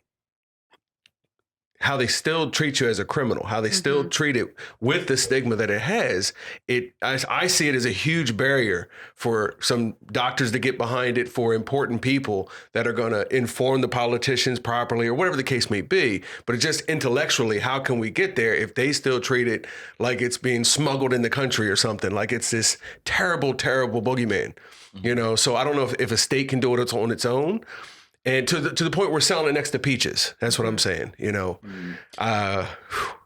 E: how they still treat you as a criminal, how they still treat it with the stigma that it has. I see it as a huge barrier for some doctors to get behind it, for important people that are going to inform the politicians properly or whatever the case may be. But it's just intellectually, how can we get there if they still treat it like it's being smuggled in the country or something, like it's this terrible, terrible boogeyman, you know? So I don't know if a state can do it on its own. And to the point we're selling it next to peaches. That's what I'm saying, you know.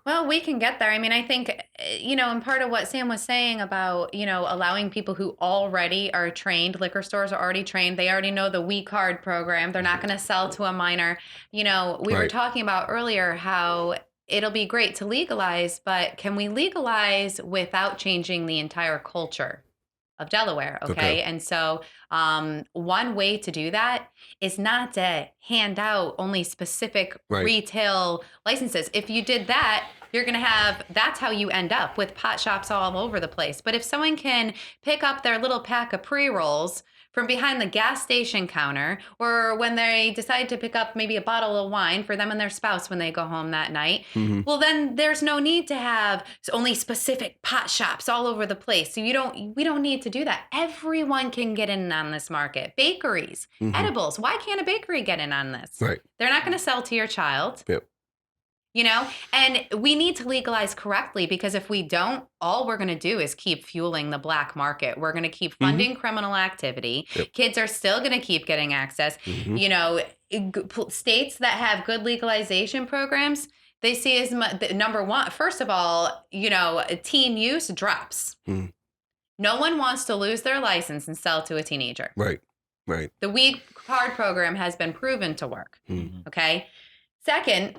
B: Well, we can get there. I mean, I think, and part of what Sam was saying about, allowing people who already are trained, liquor stores are already trained. They already know the We Card program. They're not going to sell to a minor. We were
E: Right.
B: talking about earlier how it'll be great to legalize, but can we legalize without changing the entire culture of Delaware? Okay. And so one way to do that is not to hand out only specific
E: Right.
B: retail licenses. If you did that, you're going to that's how you end up with pot shops all over the place. But if someone can pick up their little pack of pre-rolls from behind the gas station counter, or when they decide to pick up maybe a bottle of wine for them and their spouse when they go home that night, well, then there's no need to have only specific pot shops all over the place. So we don't need to do that. Everyone can get in on this market. Bakeries, edibles. Why can't a bakery get in on this?
E: Right.
B: They're not going to sell to your child.
E: Yep.
B: And we need to legalize correctly, because if we don't, all we're going to do is keep fueling the black market. We're going to keep funding criminal activity.
E: Yep.
B: Kids are still going to keep getting access. States that have good legalization programs, they see as number one, first of all, teen use drops. No one wants to lose their license and sell to a teenager.
E: Right. Right.
B: The We Card program has been proven to work. Okay. Second,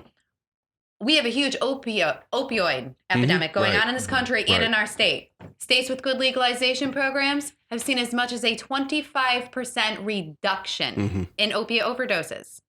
B: we have a huge opioid epidemic going
E: Right.
B: on in this country and in our state. States with good legalization programs have seen as much as a 25% reduction in opiate overdoses.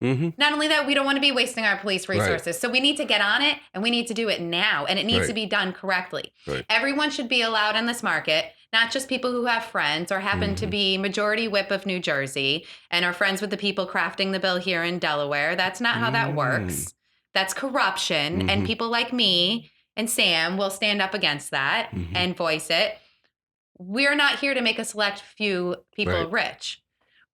B: Not only that, we don't want to be wasting our police resources. So we need to get on it, and we need to do it now, and it needs to be done correctly.
E: Right.
B: Everyone should be allowed in this market, not just people who have friends or happen to be majority whip of New Jersey and are friends with the people crafting the bill here in Delaware. That's not how that works. That's corruption, and people like me and Sam will stand up against that and voice it. We're not here to make a select few people rich.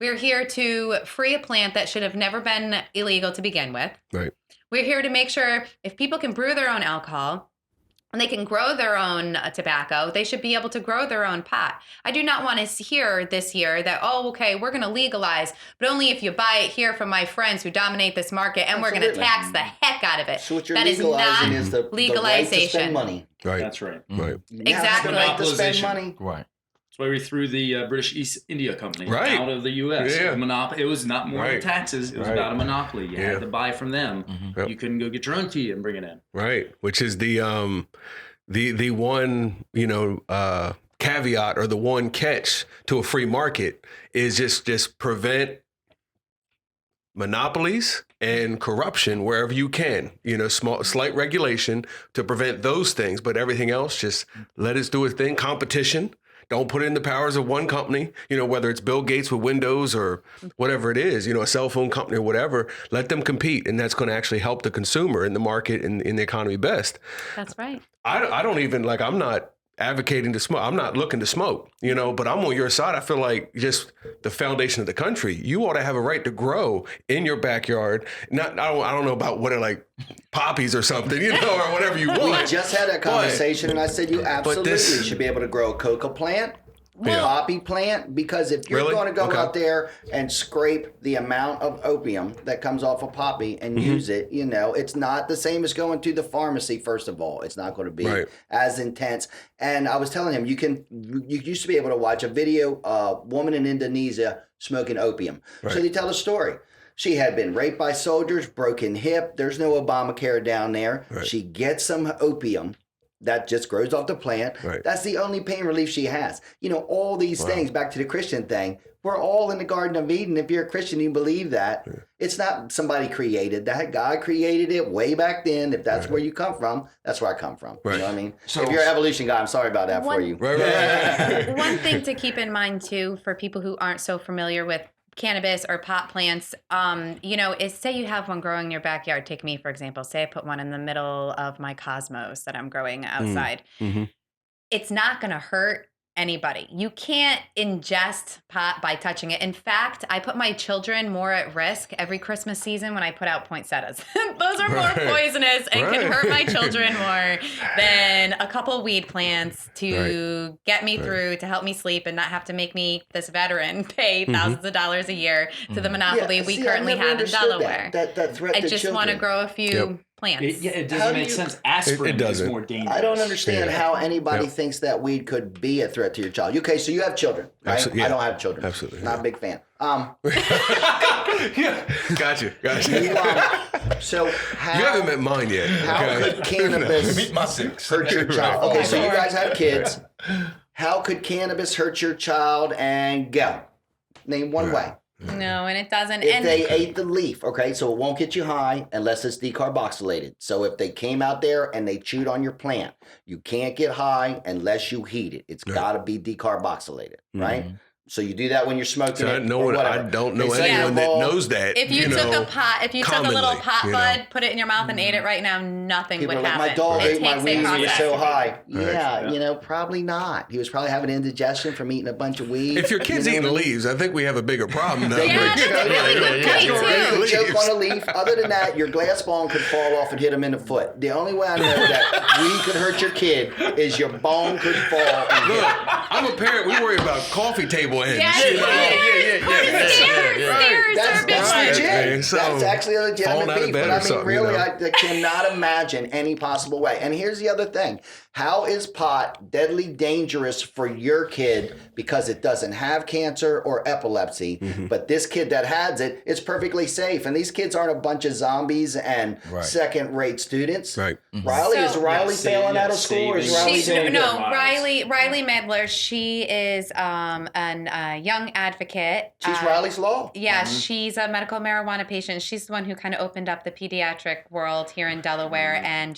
B: We're here to free a plant that should have never been illegal to begin with.
E: Right.
B: We're here to make sure if people can brew their own alcohol and they can grow their own tobacco, they should be able to grow their own pot. I do not want to hear this year that, we're going to legalize, but only if you buy it here from my friends who dominate this market, and we're going to tax the heck out of it.
C: So what you're
B: That is
C: legalizing
B: not
C: is the right to
B: legalization.
C: spend money.
E: Right.
D: That's right.
E: Right.
C: You now have the right to spend
D: Monopolization.
C: money.
F: Right.
D: That's why we threw the British East India Company
E: Right.
D: out of the U.S.
E: Yeah.
D: It was not more
E: Right.
D: than taxes. It was
E: Right.
D: about a monopoly. You
E: Yeah.
D: had to buy from them.
E: Yep.
D: You couldn't go get your own tea and bring it in.
E: Right. Which is the one, caveat or the one catch to a free market is just prevent monopolies and corruption wherever you can, slight regulation to prevent those things, but everything else, just let us do its thing. Competition. Don't put it in the powers of one company, whether it's Bill Gates with Windows or whatever it is, a cell phone company or whatever, let them compete. And that's going to actually help the consumer in the market and in the economy best.
B: That's right.
E: I don't even I'm not advocating to smoke. I'm not looking to smoke, but I'm on your side. I feel like just the foundation of the country, you ought to have a right to grow in your backyard. I don't know about what are like poppies or something, or whatever you want.
C: We just had that conversation, and I said you absolutely should be able to grow a coca plant, poppy plant, because if you're
E: Really?
C: going to go
E: Okay.
C: out there and scrape the amount of opium that comes off a poppy and use it, it's not the same as going to the pharmacy. First of all, it's not going to be
E: Right.
C: as intense. And I was telling him, you used to be able to watch a video, woman in Indonesia smoking opium.
E: Right.
C: So they tell a story. She had been raped by soldiers, broken hip. There's no Obamacare down there.
E: Right.
C: She gets some opium that just grows off the plant.
E: Right.
C: That's the only pain relief she has. All these things, back to the Christian thing, we're all in the Garden of Eden. If you're a Christian, you believe that. Yeah. It's not somebody created that. God created it way back then. If that's where you come from, that's where I come from.
E: Right.
C: You know what I mean?
F: So,
C: if you're an evolution guy, I'm sorry about that for you.
E: Right.
B: One thing to keep in mind too, for people who aren't so familiar with cannabis or pot plants, is say you have one growing in your backyard. Take me, for example. Say I put one in the middle of my cosmos that I'm growing outside.
E: Mm-hmm.
B: It's not going to hurt anybody. You can't ingest pot by touching it. In fact, I put my children more at risk every Christmas season when I put out poinsettias. Those are more poisonous and can hurt my children more than a couple weed plants to get me through, to help me sleep and not have to make me, this veteran, pay thousands of dollars a year to the monopoly we currently have in Delaware.
C: That threat
B: I
C: to
B: just
C: children.
B: want to grow a few plants.
D: It
C: How
D: doesn't
C: do
D: make
C: you-
D: sense. Aspirin
E: It doesn't.
D: is more dangerous.
C: I don't understand
E: Yeah.
C: how anybody thinks that weed could be a threat to your child. Okay, so you have children, right?
E: Absolutely, yeah.
C: I don't have children.
E: Absolutely,
C: Not
E: yeah.
C: a big fan.
E: Gotcha.
C: So how,
E: You haven't met mine yet.
C: how
E: Okay?
C: could cannabis
F: meet my six.
C: hurt your child? Okay, so you
B: Right.
C: guys have kids. How could cannabis hurt your child? And go. Name one way.
B: No, and it doesn't.
C: If
B: And
C: they ate the leaf, okay, so it won't get you high unless it's decarboxylated. So if they came out there and they chewed on your plant, you can't get high unless you heat it. It's got to be decarboxylated, right? So you do that when you're smoking
E: So
C: it.
E: I
C: or whatever.
E: don't know
C: Second
E: anyone
C: of
E: that
C: all,
E: knows that.
B: if you took a pot, if you took a little
E: commonly,
B: pot bud, put it in your mouth and ate it right now, nothing
C: People
B: would
C: are like,
B: happen.
C: my dog
B: It
C: ate my
B: takes a
C: weed, he was
B: process.
C: so high.
E: Right.
C: Yeah, probably not. He was probably having indigestion from eating a bunch of weed.
E: If your kid's
C: you know
E: eating
C: what I mean?
E: leaves, I think we have a bigger problem.
C: They
B: Yeah,
C: could
B: that's a really good point,
C: They
B: too.
C: could choke on a leaf. Other than that, your glass bone could fall off and hit him in the foot. The only way I know that weed could hurt your kid is your bone could fall. And
E: Look,
C: hit.
E: I'm a parent. We worry about coffee table ends.
B: Yes,
E: you know?
B: Stairs
C: That's
B: are a big
C: that's
B: one.
C: legit.
E: man. So,
C: That's actually a
E: falling
C: legitimate
E: out of
C: beef.
E: bed
C: But
E: or
C: I mean,
E: something,
C: really,
E: you know?
C: I cannot imagine any possible way. And here's the other thing. How is pot deadly dangerous for your kid because it doesn't have cancer or epilepsy, but this kid that has it, it's perfectly safe. And these kids aren't a bunch of zombies and second-rate students.
E: Right.
C: Riley, is
B: So-
C: Riley failing out of school or is Riley
B: She,
C: doing
B: no,
C: good?
B: Riley Medler. She is a young advocate.
C: She's Riley's Law.
B: Yeah, she's a medical marijuana patient. She's the one who kind of opened up the pediatric world here in Delaware, and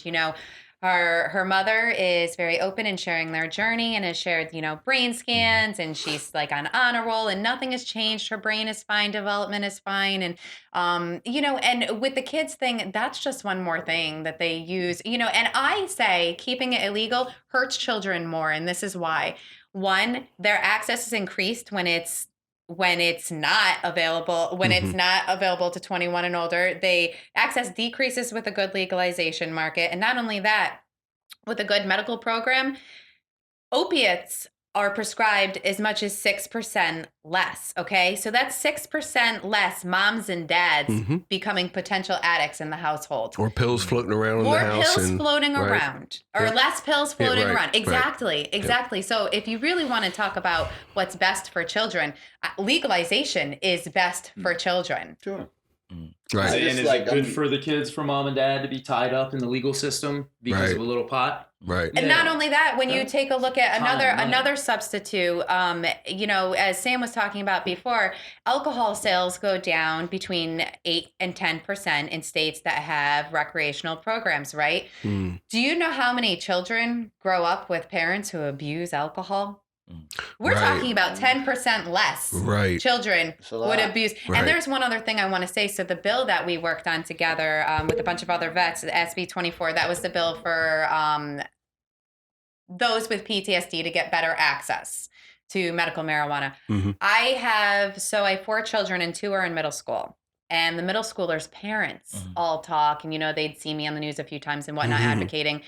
B: her mother is very open in sharing their journey and has shared brain scans, and she's like on honor roll, and nothing has changed. Her brain is fine, development is fine, and and with the kids thing, that's just one more thing that they use. And I say keeping it illegal hurts children more, and this is why. One, their access is increased when it's not available, it's not available to 21 and older. They access decreases with a good legalization market. And not only that, with a good medical program, opiates are prescribed as much as 6% less. Okay. So that's 6% less moms and dads becoming potential addicts in the household.
E: Or pills floating around in the
B: More
E: house.
B: pills
E: and,
B: floating
E: right.
B: around, or
E: Yep.
B: less pills floating
E: right,
B: around.
E: right.
B: Exactly. So if you really want to talk about what's best for children, legalization is best for children.
C: Sure.
E: Right.
D: And
C: It's
D: is
C: like,
D: it good for the kids, for mom and dad, to be tied up in the legal system because
E: Right.
D: of a little pot?
E: Right.
B: And not only that, when you take a look at
D: Time, money.
B: another substitute, as Sam was talking about before, alcohol sales go down between 8 and 10% in states that have recreational programs, right?
E: Mm.
B: Do you know how many children grow up with parents who abuse alcohol? We're
E: Right.
B: talking about 10% less
E: Right.
B: children
C: a lot.
B: would abuse.
E: Right.
B: And there's one other thing I want to say. So the bill that we worked on together with a bunch of other vets, the SB 24, that was the bill for those with PTSD to get better access to medical marijuana. I have 4 children and 2 are in middle school. And the middle schoolers' parents all talk, and they'd see me on the news a few times and whatnot advocating.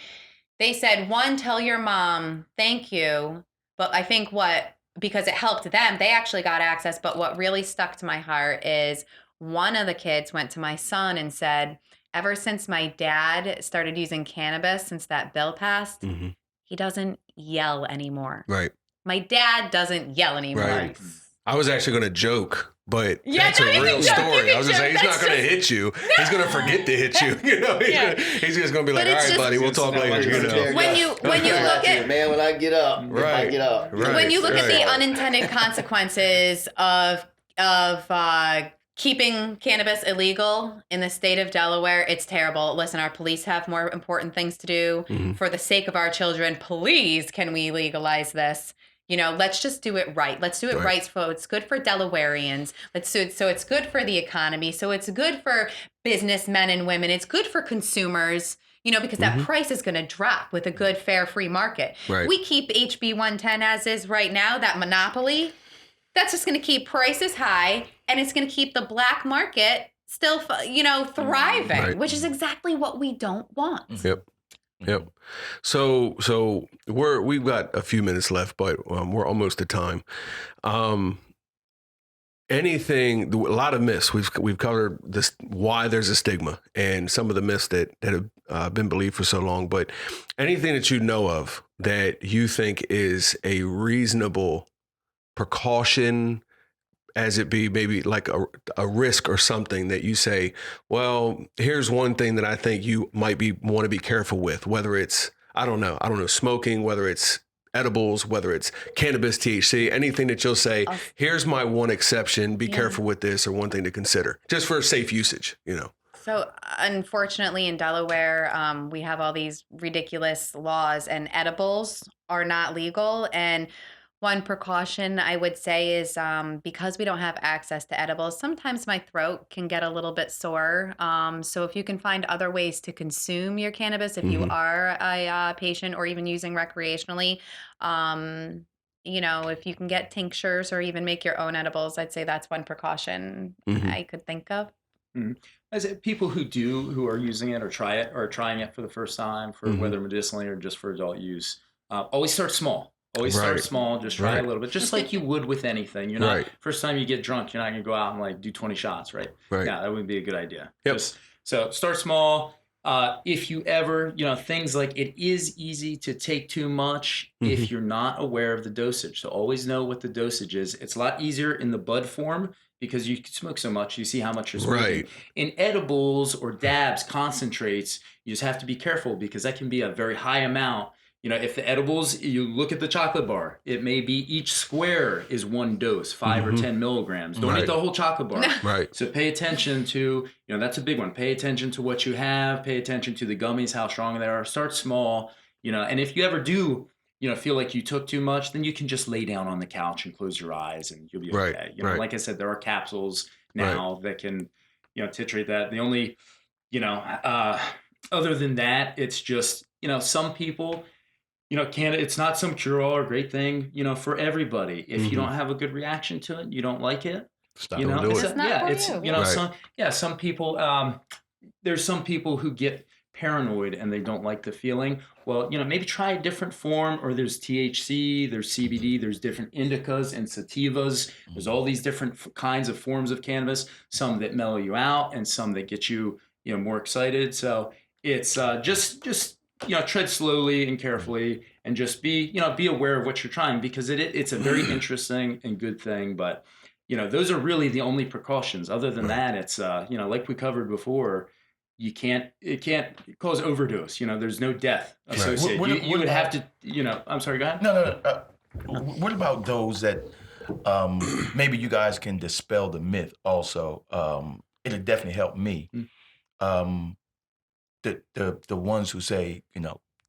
B: They said, 1, tell your mom thank you. But I think what because it helped them. They actually got access. But what really stuck to my heart is one of the kids went to my son and said, ever since my dad started using cannabis, since that bill passed, he doesn't yell anymore.
E: Right.
B: My dad doesn't yell anymore.
E: Right. I was actually going to joke, but
B: Yeah,
E: that's
B: no,
E: a
B: you
E: real
B: can joke,
E: story.
B: you
E: I was
B: can
E: just saying,
B: joke.
E: he's not
B: That's
E: going to
B: just-
E: hit you. He's going to forget to hit you. You know,
B: Yeah.
E: he's just going to be like,
B: But
E: all
B: it's
E: right,
B: just-
E: buddy, we'll talk
D: It's
E: later. You know.
B: When you look at
C: man, when I get up, if I
E: Right.
C: get up,
E: Right.
B: when you look at the
E: Right.
B: unintended consequences of keeping cannabis illegal in the state of Delaware, it's terrible. Listen, our police have more important things to do. For the sake of our children, please, can we legalize this? You know, let's just do it right. Let's do it right. So it's good for Delawareans. Let's do it so it's good for the economy. So it's good for businessmen and women. It's good for consumers. You know, because that price is going to drop with a good, fair, free market.
E: Right.
B: We keep HB 110 as is right now, that monopoly. That's just going to keep prices high, and it's going to keep the black market still, thriving,
E: Right.
B: which is exactly what we don't want.
E: Yep. So we've got a few minutes left, but we're almost to time. A lot of myths. We've covered this, why there's a stigma, and some of the myths that have been believed for so long. But anything that you know of that you think is a reasonable precaution, as it be maybe like a risk or something that you say, well, here's one thing that I think you might want to be careful with, whether it's, I don't know, smoking, whether it's edibles, whether it's cannabis, THC, anything that you'll say, here's my one exception, be careful with this, or one thing to consider, just for safe usage, you know.
B: So unfortunately in Delaware, we have all these ridiculous laws, and edibles are not legal. And one precaution I would say is because we don't have access to edibles, sometimes my throat can get a little bit sore. So if you can find other ways to consume your cannabis, if you are a patient or even using recreationally, if you can get tinctures or even make your own edibles, I'd say that's one precaution I could think of.
D: As people who are using it or trying it for the first time, for whether medicinally or just for adult use, always start small. Always start small. Just try a little bit, just like you would with anything. You're not first time you get drunk, you're not gonna go out and like do 20 shots, right?
E: Right.
D: Yeah, that wouldn't be a good idea.
E: Yep.
D: So start small. If you ever, things like, it is easy to take too much if you're not aware of the dosage. So always know what the dosage is. It's a lot easier in the bud form because you can smoke so much, you see how much you're smoking.
E: Right.
D: In edibles or dabs, concentrates, you just have to be careful because that can be a very high amount. If the edibles, you look at the chocolate bar, it may be each square is one dose, 5 or 10 milligrams. Don't eat the whole chocolate bar.
E: Right.
D: So pay attention to, that's a big one. Pay attention to what you have. Pay attention to the gummies, how strong they are. Start small, and if you ever do, feel like you took too much, then you can just lay down on the couch and close your eyes and you'll be okay. Like I said, there are capsules now that can, titrate that. The only, other than that, it's just, some people, it's not some cure-all or great thing, for everybody. If you don't have a good reaction to it, you don't like it,
E: Stop. Don't do it.
B: It's not for you.
D: Some people, there's some people who get paranoid and they don't like the feeling. Well, maybe try a different form, or there's THC, there's CBD, there's different indicas and sativas. There's all these different kinds of forms of cannabis, some that mellow you out and some that get you, more excited. So it's just tread slowly and carefully, and just be aware of what you're trying, because it's a very interesting and good thing. But, those are really the only precautions. Other than that, it's, like we covered before, it can't cause overdose. There's no death associated.
F: What
D: You would have to, I'm sorry, go ahead.
F: No. What about those that maybe you guys can dispel the myth also? It'll definitely help me. The ones who say,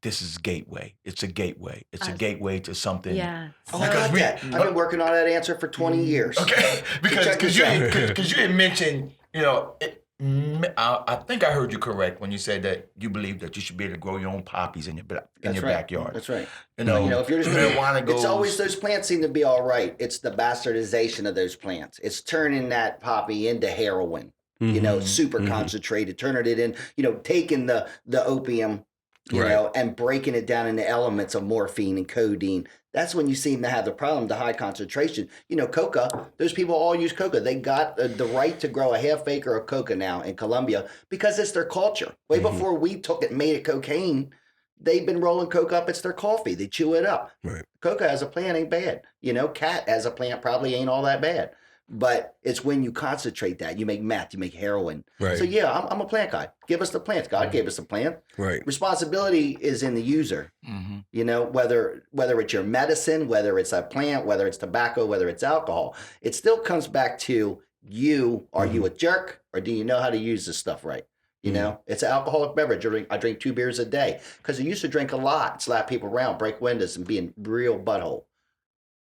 F: this is gateway. It's a gateway. It's a gateway to something.
B: Yeah.
C: Oh, I got that. I've been working on that answer for 20 years.
F: Okay, because you had mentioned, I think I heard you correct when you said that you believe that you should be able to grow your own poppies in your backyard.
C: That's right.
F: If you're just marijuana goes,
C: it's always, those plants seem to be all right. It's the bastardization of those plants. It's turning that poppy into heroin. Super concentrated, turning it in, taking the opium, and breaking it down into elements of morphine and codeine. That's when you seem to have the problem, the high concentration. You know, coca, those people all use coca. They got the right to grow a half acre of coca now in Colombia because it's their culture. Way before we took it and made it cocaine, they've been rolling coke up. It's their coffee. They chew it up.
E: Right.
C: Coca as a plant ain't bad. You know, cat as a plant probably ain't all that bad. But it's when you concentrate that, you make meth, you make heroin.
E: Right.
C: So yeah, I'm a plant guy. Give us the plants. God gave us the plant.
E: Right.
C: Responsibility is in the user.
F: Mm-hmm.
C: You know, whether it's your medicine, whether it's a plant, whether it's tobacco, whether it's alcohol, it still comes back to you. Are you a jerk, or do you know how to use this stuff right? You know, it's an alcoholic beverage. I drink 2 beers a day because I used to drink a lot, slap people around, break windows, and be a real butthole.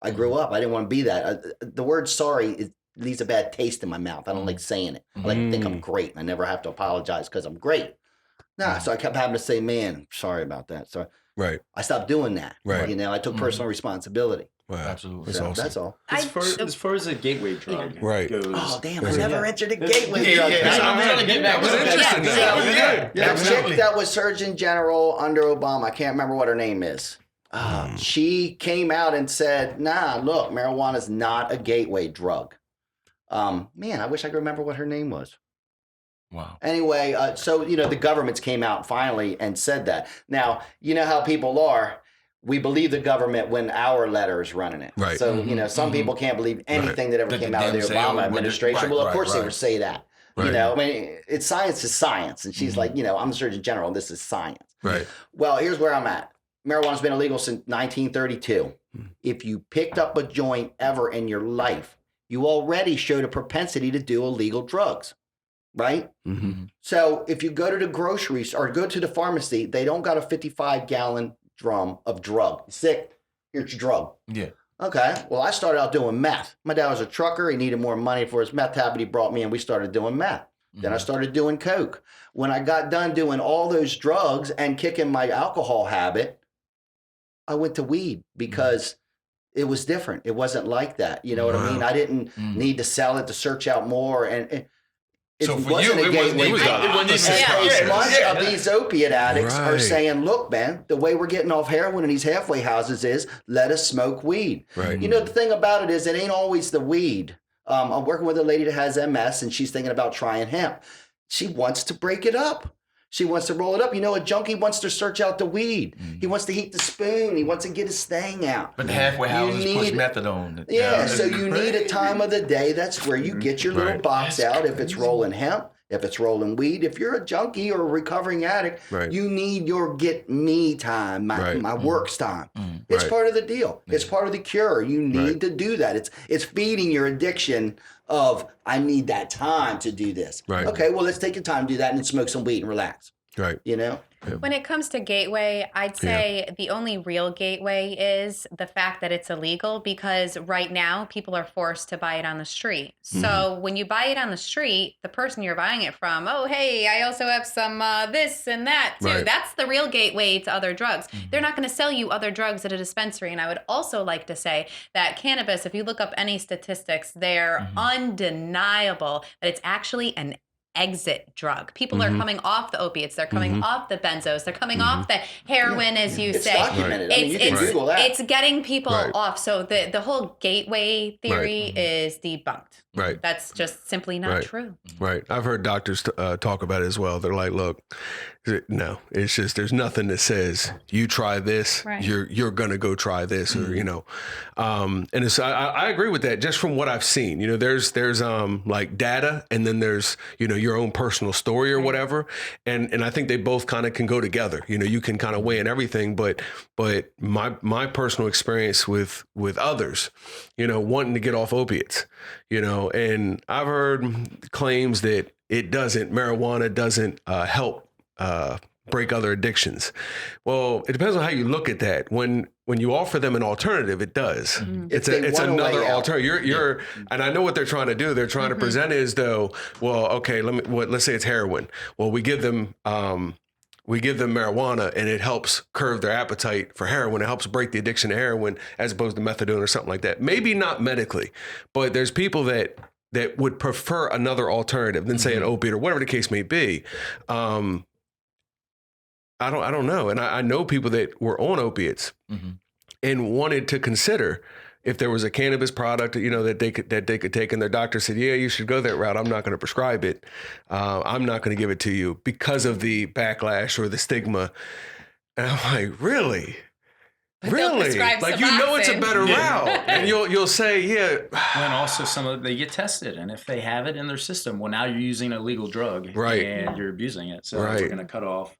C: I grew up. I didn't want to be that. The word sorry leaves a bad taste in my mouth. I don't like saying it. I like to think I'm great. I never have to apologize because I'm great. Nah, so I kept having to say, man, sorry about that. So
E: Right.
C: I stopped doing that.
E: Right.
C: You know, I took personal responsibility.
E: Wow.
F: Absolutely.
E: That's
C: So
E: awesome.
C: that's all.
D: As far as a gateway drug
E: Right.
D: goes,
C: Oh, damn. I never entered a gateway drug.
F: I'm trying to get back.
E: That was interesting.
C: Yeah,
E: That was
C: yeah.
E: good.
C: The
F: Absolutely.
C: chick that was Surgeon General under Obama, I can't remember what her name is. She came out and said, nah, look, marijuana's not a gateway drug. Man, I wish I could remember what her name was.
F: Wow.
C: Anyway, so, you know, the governments came out finally and said that. Now, you know how people are. We believe the government when our letter is running it.
E: Right.
C: So, you know, some people can't believe anything that ever
F: That
C: came
F: the
C: out of the
F: damn say,
C: Obama
F: oh, when
C: administration.
F: right,
C: Well, of
F: right,
C: course they
F: right.
C: would say that. You
E: Right.
C: know, I mean, it's science is science. And she's like, you know, I'm the Surgeon General and this is science.
E: Right.
C: Well, here's where I'm at. Marijuana's been illegal since 1932. If you picked up a joint ever in your life, you already showed a propensity to do illegal drugs, right?
E: Mm-hmm.
C: So if you go to the groceries or go to the pharmacy, they don't got a 55-gallon drum of drug. Sick, here's your drug.
F: Yeah.
C: Okay, well, I started out doing meth. My dad was a trucker. He needed more money for his meth habit. He brought me and we started doing meth. Then I started doing coke. When I got done doing all those drugs and kicking my alcohol habit, I went to weed because it was different. It wasn't like that. You know what I mean? I didn't need to sell it to search out more. And it
F: So for
C: wasn't
F: you,
C: a
F: it
C: gateway
F: was
C: drug.
F: the opposite
C: And
F: process.
C: a bunch of these opiate addicts are
E: Right.
C: saying, look, man, the way we're getting off heroin in these halfway houses is let us smoke weed.
E: Right.
C: You know, the thing about it is it ain't always the weed. I'm working with a lady that has MS and she's thinking about trying hemp. She wants to break it up. She wants to roll it up. You know, a junkie wants to search out the weed. He wants to heat the spoon. He wants to get his thing out.
F: But the halfway houses push
C: need-
F: methadone.
C: Yeah, so you need a time of the day. That's where you get your little
E: Right.
C: box out. If it's rolling hemp, if it's rolling weed, if you're a junkie or a recovering addict,
E: Right.
C: you need your get me time, my
E: Right.
C: works time. It's
E: Right.
C: part of the deal. It's part of the cure. You need
E: Right.
C: to do that. It's feeding your addiction of I need that time to do this.
E: Right.
C: Okay, well let's take your time to do that and smoke some weed and relax.
E: Right.
C: You know?
B: When it comes to gateway, I'd say the only real gateway is the fact that it's illegal because right now people are forced to buy it on the street. So when you buy it on the street, the person you're buying it from, oh, hey, I also have some this and that too.
E: Right.
B: That's the real gateway to other drugs. They're not going to sell you other drugs at a dispensary. And I would also like to say that cannabis, if you look up any statistics, they're undeniable that it's actually an exit drug. People are coming off the opiates. They're coming off the benzos. They're coming off the heroin, as you
C: It's
B: say.
C: documented. I mean, you can Google that.
B: It's getting people
E: Right.
B: off. So the whole gateway theory is debunked.
E: Right.
B: That's just simply not
E: Right.
B: true.
E: Right. I've heard doctors talk about it as well. They're like, look, no, it's just there's nothing that says you try this,
B: Right.
E: you're gonna go try this, or you know, and it's I agree with that just from what I've seen. You know, there's like data, and then there's your own personal story or whatever, and I think they both kind of can go together. You know, you can kind of weigh in everything, but my personal experience with others, wanting to get off opiates, and I've heard claims that marijuana doesn't help break other addictions. Well, it depends on how you look at that. When you offer them an alternative, it does. It's
C: If they
E: it's
C: want a
E: another
C: way out.
E: alternative. You're and I know what they're trying to do. They're trying to present it as though, well, okay, let's say it's heroin. Well, we give them marijuana and it helps curb their appetite for heroin. It helps break the addiction to heroin as opposed to methadone or something like that. Maybe not medically, but there's people that would prefer another alternative than say an opiate or whatever the case may be. I don't know. And I know people that were on opiates and wanted to consider if there was a cannabis product, that they could take, and their doctor said, yeah, you should go that route. I'm not going to prescribe it. I'm not going to give it to you because of the backlash or the stigma. And I'm like, really?
B: But they'll
E: Really?
B: prescribe
E: Like, it's a
B: Suboxone.
E: better route. And you'll say, yeah.
D: And also some of they get tested, and if they have it in their system, well, now you're using a legal drug,
E: Right.
D: and you're abusing it. So
E: Right.
D: we're going to cut off.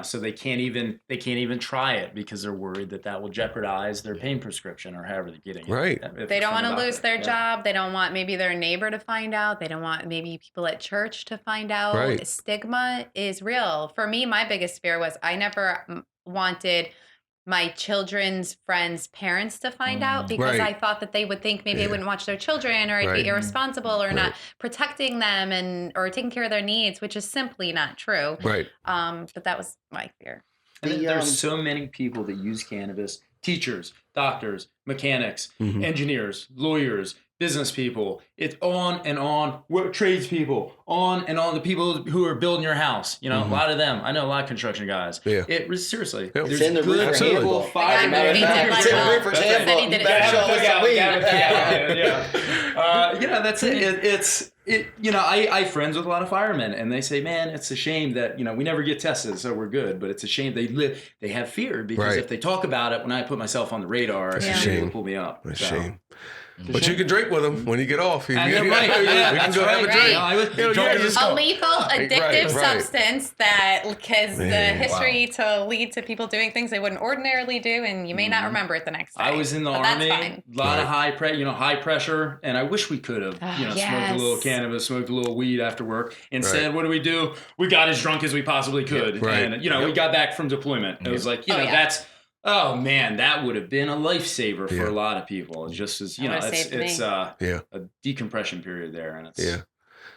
D: So they can't even try it because they're worried that will jeopardize their pain prescription or however they're getting it.
E: Right.
D: If
B: They
D: it's
B: don't want to
D: coming
B: lose
D: out
B: their
D: there.
B: job. They don't want maybe their neighbor to find out. They don't want maybe people at church to find out.
E: Right.
B: Stigma is real. For me, my biggest fear was I never wanted my children's friends' parents to find out because
E: Right.
B: I thought that they would think maybe they
E: Yeah.
B: wouldn't watch their children or I'd
E: Right.
B: be irresponsible or not
E: Right.
B: protecting them or taking care of their needs, which is simply not true.
E: Right.
B: But that was my fear.
D: And then
C: The,
D: there's so many people that use cannabis: teachers, doctors, mechanics,
E: Mhm.
D: engineers, lawyers, business people. It's on and on. Tradespeople, on and on. The people who are building your house. A lot of them. I know a lot of construction guys.
E: Yeah.
D: It was seriously.
E: Yep.
C: It's
D: There's
C: in the
D: good,
C: Roofer's
E: Absolutely.
C: handbook.
D: firemen.
B: The guy who did
C: It's in the
B: Well,
C: Roofer's
B: said he
C: handbook.
B: did
C: You
B: it.
C: better show
B: Yeah,
C: us the weed.
D: That's it. I have friends with a lot of firemen, and they say, man, it's a shame that we never get tested, so we're good. But it's a shame they have fear because
E: Right.
D: if they talk about it, when I put myself on the radar,
E: It's
B: a
D: they'll
E: shame.
D: pull me up.
E: It's a
D: So.
E: shame. But you can drink with them when you get off. You,
D: And
E: you-
D: you're right.
E: we
D: Yeah,
E: can
D: that's
E: go have a
D: right.
E: drink.
D: Yeah, I was-
E: Yeah, just
B: A
E: go.
B: lethal, addictive
E: right.
B: substance that because the
E: Man,
B: history to lead to people doing things they wouldn't ordinarily do, and you may not remember it the next day.
D: I was in the
B: But that's
D: army,
B: fine.
D: a lot of
E: Right.
D: high pressure, and I wish we could have, smoked a little
B: Yes.
D: cannabis, smoked a little weed after work. Instead, what do? We got as drunk as we possibly could,
E: Right.
D: and we got back from deployment. It was like, that's. Oh man, that would have been a lifesaver for
E: Yeah.
D: a lot of people. It's just as
B: That would've saved
D: it's
B: me.
D: a decompression period there, and it's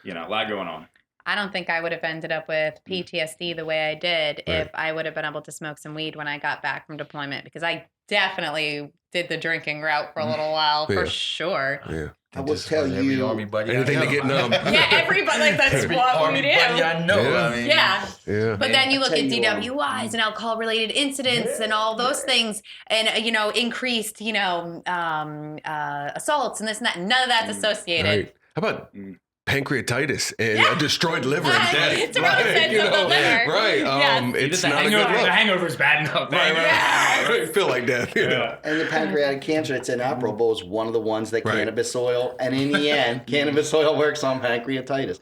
E: Yeah.
D: a lot going on.
B: I don't think I would have ended up with PTSD the way I did
E: Right.
B: if I would have been able to smoke some weed when I got back from deployment because I definitely did the drinking route for a little while
E: Yeah.
B: for sure.
E: Yeah.
C: I will tell
F: Every
C: you.
F: army buddy
E: Anything
F: I
E: to
F: know.
E: get numb.
B: Yeah, everybody that's
F: Every
B: what we
F: army
B: do.
F: buddy I know.
E: Yeah.
F: I mean,
B: Yeah.
E: Yeah.
B: But then you look
C: tell
B: at
C: you,
B: DWIs and alcohol related incidents and all those things and, increased, assaults and this and that. None of that's associated.
E: Right. How about pancreatitis and a destroyed liver and death?
B: It's really sensitive to the liver.
E: Right.
B: Yes.
E: It's
D: the
E: not a good
D: hangover. The
E: look.
D: hangover is bad enough.
E: Right.
B: Yes.
E: Right. Feel like death.
D: Yeah.
C: And the pancreatic cancer that's inoperable is one of the ones that
E: Right.
C: cannabis oil, and in the end, cannabis oil works on pancreatitis.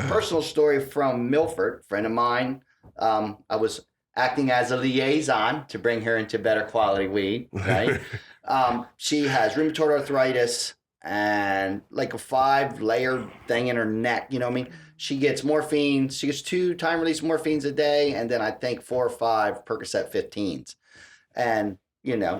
C: Personal story from Milford, friend of mine. I was acting as a liaison to bring her into better quality weed, right? She has rheumatoid arthritis and like a 5-layer thing in her neck. You know what I mean? She gets morphine. She gets 2 time-release morphines a day, and then I think 4 or 5 Percocet 15s. And,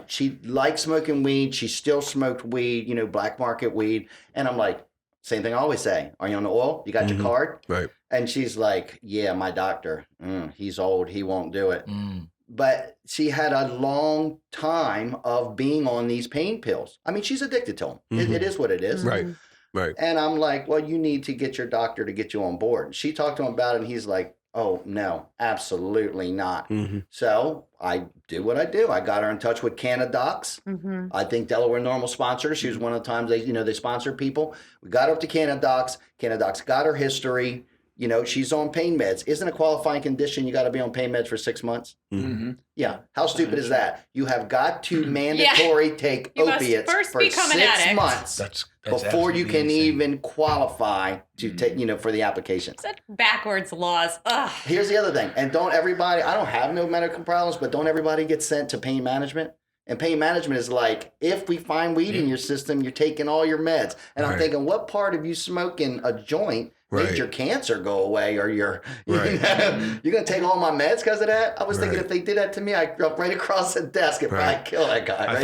C: she likes smoking weed. She still smoked weed, black market weed. And I'm like, same thing I always say. Are you on the oil? You got your card?
E: Right.
C: And she's like, yeah, my doctor. He's old. He won't do it. But she had a long time of being on these pain pills. I mean, she's addicted to them. It is what it is.
E: Right. Right.
C: And I'm like, well, you need to get your doctor to get you on board. She talked to him about it, and he's like, oh, no, absolutely not. So I do what I do. I got her in touch with Canadocs. I think Delaware Normal sponsored her. She was one of the times they sponsor people. We got her up to Canadocs. Canadocs got her history. She's on pain meds. Isn't a qualifying condition you got to be on pain meds for 6 months? Yeah. How stupid is that? You have got to mandatory take
B: You must
C: opiates
B: first
C: for
B: become an
C: 6
B: addict.
C: months
F: That's
C: before you
F: absolutely
C: can
F: insane.
C: even qualify to take, for the application.
B: Such backwards laws. Ugh.
C: Here's the other thing. And don't everybody, I don't have no medical problems, but don't everybody get sent to pain management? And pain management is like, if we find weed in your system, you're taking all your meds. And I'm
E: Right.
C: thinking, what part of you smoking a joint made
E: Right.
C: your cancer go away, or you're
E: Right.
C: you're gonna take all my meds because of that? I was thinking
E: Right.
C: if they did that to me, I'd go right across the desk and
E: Right.
C: probably kill that guy
E: I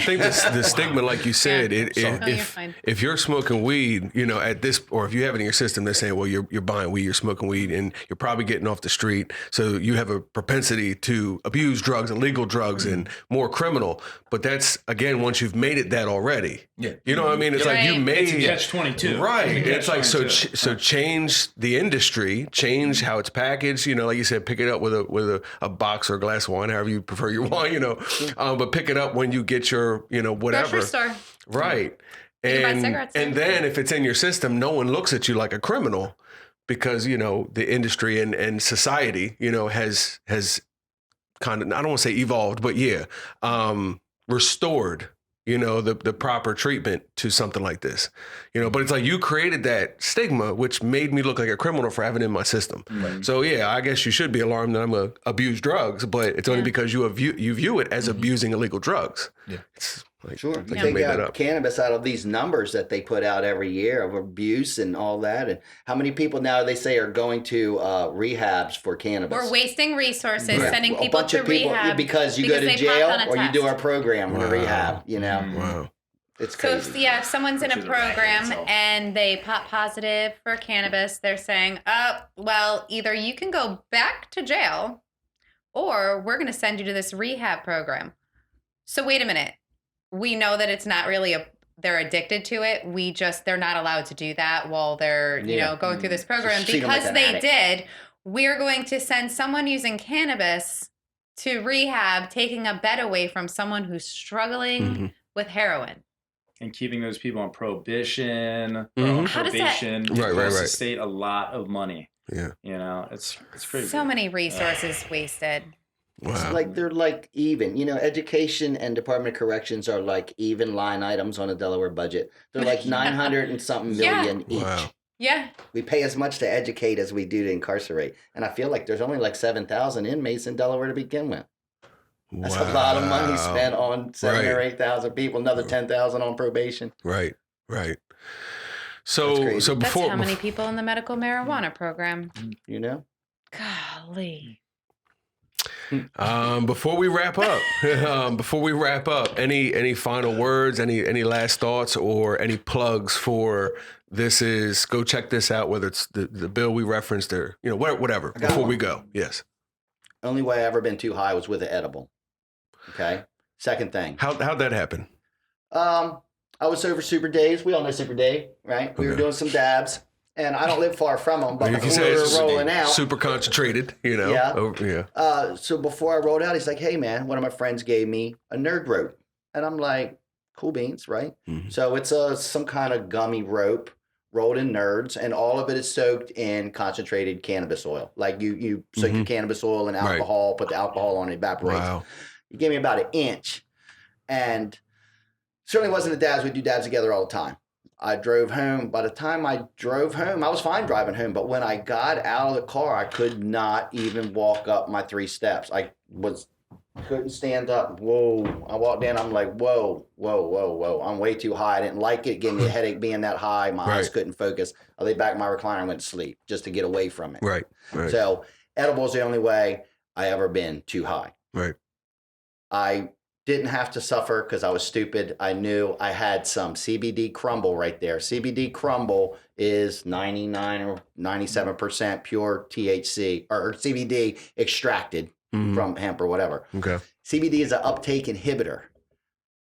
E: think the stigma, like you said,
B: Yeah.
E: it,
B: No, you're
E: if
B: fine.
E: if you're smoking weed, at this, or if you have it in your system, they're saying, well, you're buying weed, you're smoking weed, and you're probably getting off the street, so you have a propensity to abuse drugs, illegal drugs, and more criminal. But that's again once you've made it that already.
F: Yeah.
E: You know what I mean? It's like you
B: Right.
E: made
D: It's a catch-22.
E: right.
D: It's a
E: It's like so
D: catch-22.
E: so change the industry, change how it's packaged. You know, like you said, pick it up with a box or a glass of wine, however you prefer your wine. You know, but pick it up when you get your whatever.
B: Grocery store.
E: Right.
B: You can buy cigarettes,
E: And
B: too.
E: then if it's in your system, no one looks at you like a criminal because, the industry and society, has kind of, I don't want to say evolved, but restored, the proper treatment to something like this, but it's like you created that stigma, which made me look like a criminal for having it in my system.
F: Right.
E: So yeah, I guess you should be alarmed that I'm going to abuse drugs, but it's only because you view it as abusing illegal drugs.
F: Yeah.
E: It's like,
C: Sure.
E: like
C: You
E: you
C: take
E: made that
C: out
E: up.
C: cannabis out of these numbers that they put out every year of abuse and all that. And how many people now they say are going to rehabs for cannabis?
B: We're wasting resources
C: Yeah.
B: sending
C: A
B: people
C: bunch
B: to
C: of people
B: rehab
C: because you go to
B: they
C: jail
B: popped on a
C: or you do
B: test.
C: our program in
E: Wow.
C: rehab,
E: Wow.
C: It's
B: So
C: crazy.
B: if someone's in a
D: Which is a racket
B: program
D: itself.
B: and they pop positive for cannabis, they're saying, "Oh, well, either you can go back to jail, or we're going to send you to this rehab program." So wait a minute, we know that it's not really they're addicted to it. They're not allowed to do that while they're
C: Yeah.
B: going through this program
C: Just treat 'em like
B: because
C: an
B: they
C: addict.
B: did. We're going to send someone using cannabis to rehab, taking a bed away from someone who's struggling
E: Mhm.
B: with heroin.
D: And keeping those people on prohibition, or
E: Mhm.
D: on
B: How does that-
D: probation,
E: Right,
D: costs the
E: right.
D: state a lot of money.
E: Yeah.
D: It's crazy.
B: So many resources wasted.
C: It's
E: Wow.
C: like they're like even. Education and Department of Corrections are like even line items on a Delaware budget. They're like 900 and something
B: Yeah.
C: million each.
E: Wow.
B: Yeah.
C: We pay as much to educate as we do to incarcerate. And I feel like there's only like 7,000 inmates in Delaware to begin with. That's a lot of money spent on 7 or
E: Right.
C: 8,000 people, another 10,000 on probation.
E: Right.
C: That's
E: So
C: crazy.
E: so
B: That's
E: before
B: how many people in the medical marijuana program.
C: You know?
B: Golly.
E: before we wrap up, any final words, any last thoughts, or any plugs for this? Is go check this out, whether it's the bill we referenced or whatever.
C: got
E: Before we
C: one.
E: go, yes.
C: Only way I ever been too high was with an edible. Okay. Second thing.
E: How'd that happen?
C: I was over Super Days. We all know Super Dave, right? We were
E: Okay.
C: doing some dabs, and I don't live far from them. But
E: You can
C: before
E: say
C: we
E: it's
C: were rolling out,
E: super concentrated.
C: Yeah.
E: Yeah.
C: so before I rolled out, he's like, "Hey, man, one of my friends gave me a nerd rope," and I'm like, "Cool beans, right?"
E: Mhm.
C: So it's some kind of gummy rope rolled in nerds, and all of it is soaked in concentrated cannabis oil. Like you soak your cannabis oil in
E: Right.
C: alcohol, put the alcohol on, it evaporates.
E: Wow.
C: He gave me about an inch, and certainly wasn't a dabs. We do dabs together all the time. I drove home. By the time I drove home, I was fine driving home. But when I got out of the car, I could not even walk up my 3 steps. Couldn't stand up. Whoa. I walked in. I'm like, whoa. I'm way too high. I didn't like it. It gave me a headache being that high. My eyes
E: Right.
C: couldn't focus. I laid back in my recliner and went to sleep just to get away from it.
E: Right. Right.
C: So edible is the only way I ever been too high.
E: Right.
C: I didn't have to suffer because I was stupid. I knew I had some CBD crumble right there. CBD crumble is 99 or 97% pure THC or CBD extracted
E: Mhm.
C: from hemp or whatever.
E: Okay.
C: CBD is an uptake inhibitor.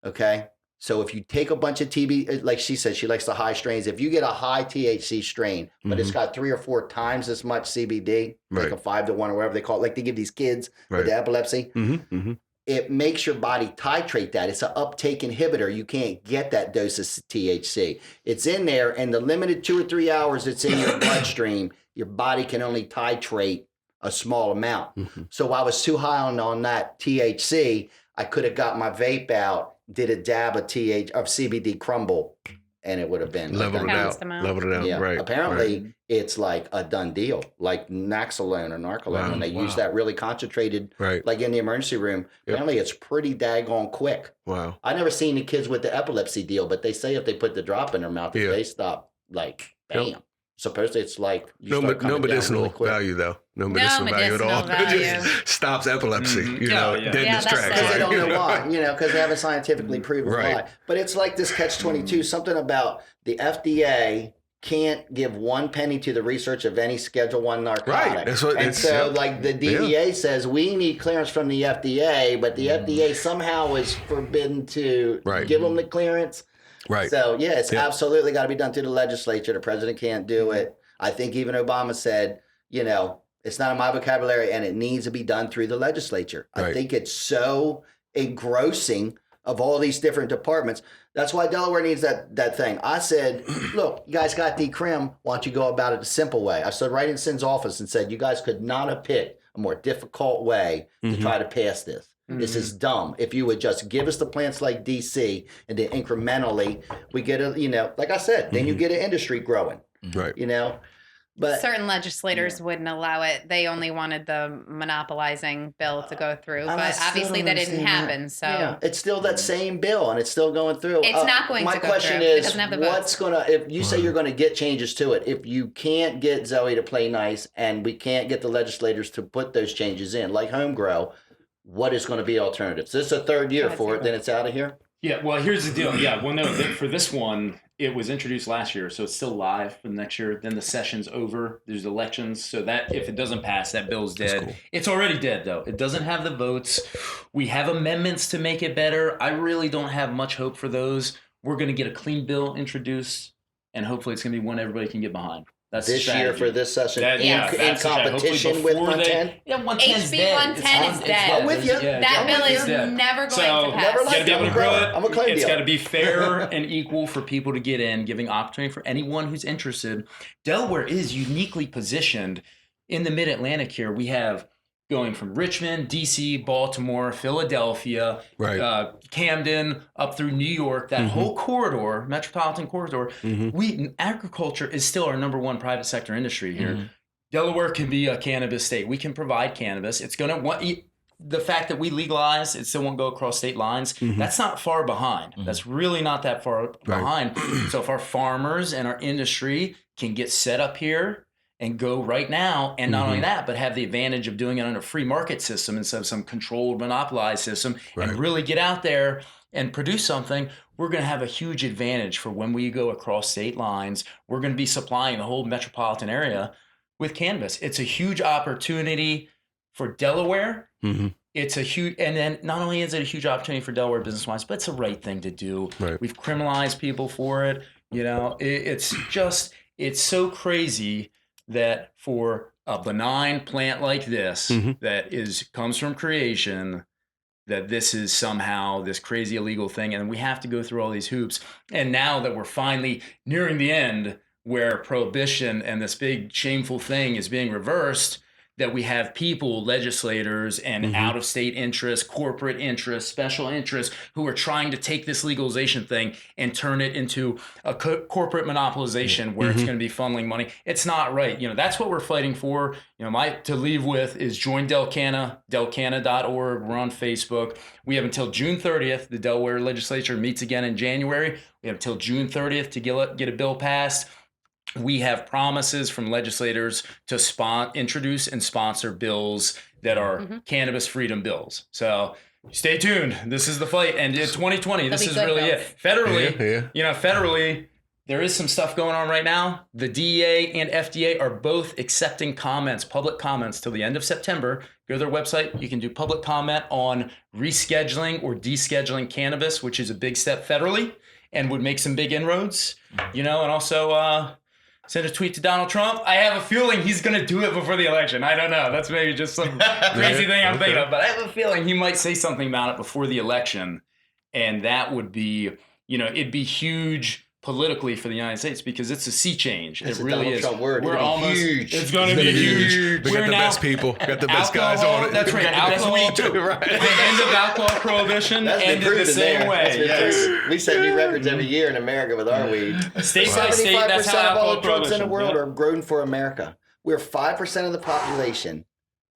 C: Okay. So if you take a bunch of TB, like she said, she likes the high strains. If you get a high THC strain, but it's got 3 or 4 times as much CBD, like
E: Right.
C: a 5-to-1 or whatever they call it, like they give these kids
E: Right.
C: with the epilepsy,
E: Mm-hmm. Mm-hmm.
C: it makes your body titrate that. It's an uptake inhibitor. You can't get that dose of THC. It's in there, and the limited 2 or 3 hours it's in your bloodstream, your body can only titrate a small amount.
E: Mm-hmm.
C: So I was too high on that THC. I could have got my vape out, did a dab of CBD crumble, and it would have been
E: Leveled it
B: Balanced
E: out.
B: them out.
E: Leveled it out.
C: Yeah,
E: Right.
C: apparently
E: Right.
C: it's like a done deal, like Naxalone or Narcolone.
E: Wow,
C: When they use
E: wow.
C: that really concentrated,
E: Right.
C: like in the emergency room,
E: Yep.
C: apparently it's pretty daggone quick.
E: Wow.
C: I never seen the kids with the epilepsy deal, but they say if they put the drop in their mouth, if
E: Yeah.
C: they stop, like, bam.
E: Yep.
C: Supposedly it's like you
E: No,
C: start coming
E: no
C: down
E: medicinal
C: really quick.
E: value though. No medicinal value at all.
B: medicinal
E: It
B: value.
E: just stops epilepsy.
D: Mhm.
E: You
D: Yeah,
E: know,
D: yeah.
E: deadness
B: Yeah, that's
E: tracks.
B: sad.
C: Because they
E: right?
C: don't know why, because they haven't scientifically proven
E: Right.
C: why. But it's like this catch-22, something about the FDA can't give 1 penny to the research of any Schedule 1 narcotic.
E: Right, that's what
C: and
E: it's-
C: so,
E: yep.
C: like, the DEA says we need clearance from the FDA, but the FDA somehow is forbidden to
E: Right.
C: give them the clearance.
E: Right.
C: So, yeah, it's
E: Yep.
C: absolutely got to be done through the legislature. The president can't do it. I think even Obama said, it's not in my vocabulary and it needs to be done through the legislature. I
E: Right.
C: think it's so engrossing of all these different departments. That's why Delaware needs that thing. I said, look, you guys got decrim. Why don't you go about it the simple way? I stood right in Sin's office and said, you guys could not have picked a more difficult way to try to pass this. This is dumb. If you would just give us the plants like DC and then incrementally we get like I said, then you get an industry growing,
E: Right.
C: But
B: certain legislators wouldn't allow it. They only wanted the monopolizing bill to go through,
C: and I
B: but
C: still
B: obviously
C: don't
B: that didn't
C: understand
B: happen. So
C: yeah, it's still that same bill and it's still going through.
B: It's not going
C: my
B: to go
C: question
B: through. It
C: is,
B: doesn't have the
C: what's
B: votes.
C: if you say you're going to get changes to it, if you can't get Zoe to play nice and we can't get the legislators to put those changes in, like home grow, what is going to be alternatives? This is a third year for it, then it's out of here?
D: Yeah, well, here's the deal. Yeah, well, no, for this one, it was introduced last year, so it's still live for the next year. Then the session's over. There's elections, so that if it doesn't pass, that bill's dead.
E: cool.
D: It's already dead, though. It doesn't have the votes. We have amendments to make it better. I really don't have much hope for those. We're going to get a clean bill introduced, and hopefully it's going to be one everybody can get behind. That's the
C: This year
D: strategy.
C: for this session
D: That-
C: in,
D: yeah,
C: in
D: that's the strategy.
C: competition
D: Hopefully
C: with
D: before
C: 110?
D: Yeah, 110's
B: HB
D: dead.
B: 110 is
D: It's
B: dead.
C: I'm with you.
D: Yeah,
B: that bill
D: it's
B: is
D: dead.
B: never going
D: So,
B: to pass.
C: never
D: You gotta be able to
C: I'm
D: grow
C: a- I'm a claim
D: it. It's
C: deal.
D: got to be fair and equal for people to get in, giving opportunity for anyone who's interested. Delaware is uniquely positioned in the Mid-Atlantic here. We have going from Richmond, DC, Baltimore, Philadelphia,
E: Right.
D: Camden, up through New York, that whole corridor, metropolitan corridor. Agriculture is still our number one private sector industry here. Delaware can be a cannabis state. We can provide cannabis. It's going to the fact that we legalize, it still won't go across state lines. That's not far behind. That's really not that far behind. So if our farmers and our industry can get set up here and go right now, and not only that, but have the advantage of doing it on a free market system instead of some controlled, monopolized system,
E: Right.
D: and really get out there and produce something, we're going to have a huge advantage for when we go across state lines. We're going to be supplying the whole metropolitan area with cannabis. It's a huge opportunity for Delaware. It's a huge, and then not only is it a huge opportunity for Delaware business-wise, but it's the right thing to do.
E: Right.
D: We've criminalized people for it. It's so crazy that for a benign plant like this that comes from creation, that this is somehow this crazy illegal thing, and we have to go through all these hoops. And now that we're finally nearing the end, where prohibition and this big shameful thing is being reversed, that we have people, legislators, and out-of-state interests, corporate interests, special interests, who are trying to take this legalization thing and turn it into a corporate monopolization where it's going to be funneling money. It's not right. That's what we're fighting for. To leave with is join Delcana, delcana.org. We're on Facebook. We have until June 30th. The Delaware legislature meets again in January. We have until June 30th to get a bill passed. We have promises from legislators to introduce and sponsor bills that are cannabis freedom bills. So stay tuned. This is the fight. And in 2020, this is really it. Federally, federally, there is some stuff going on right now. The DEA and FDA are both accepting comments, public comments, till the end of September. Go to their website. You can do public comment on rescheduling or descheduling cannabis, which is a big step federally and would make some big inroads. And also send a tweet to Donald Trump. I have a feeling he's going to do it before the election. I don't know. That's maybe just some crazy thing I'm thinking of. But I have a feeling he might say something about it before the election. And that would be, it'd be huge politically for the United States because it's a sea change.
C: That's
D: it
C: a
D: really
C: Donald
D: is.
C: Trump word.
D: We're
C: It'll be
D: almost
C: huge.
D: It's going to be huge.
E: We got the best people. Got the best guys on it.
D: That's right. Alcohol.
F: weed too.
E: Right.
D: The end of alcohol prohibition
C: That's been
D: ended the
C: proven
D: same
C: there.
D: way.
C: That's been
D: Yes.
C: proven. We set new records every year in America with our weed.
D: State by state,
C: 75%
D: that's how
C: of all
D: alcohol
C: the drugs in the
D: prohibition.
C: world
D: Yeah.
C: are grown for America. We're 5% of the population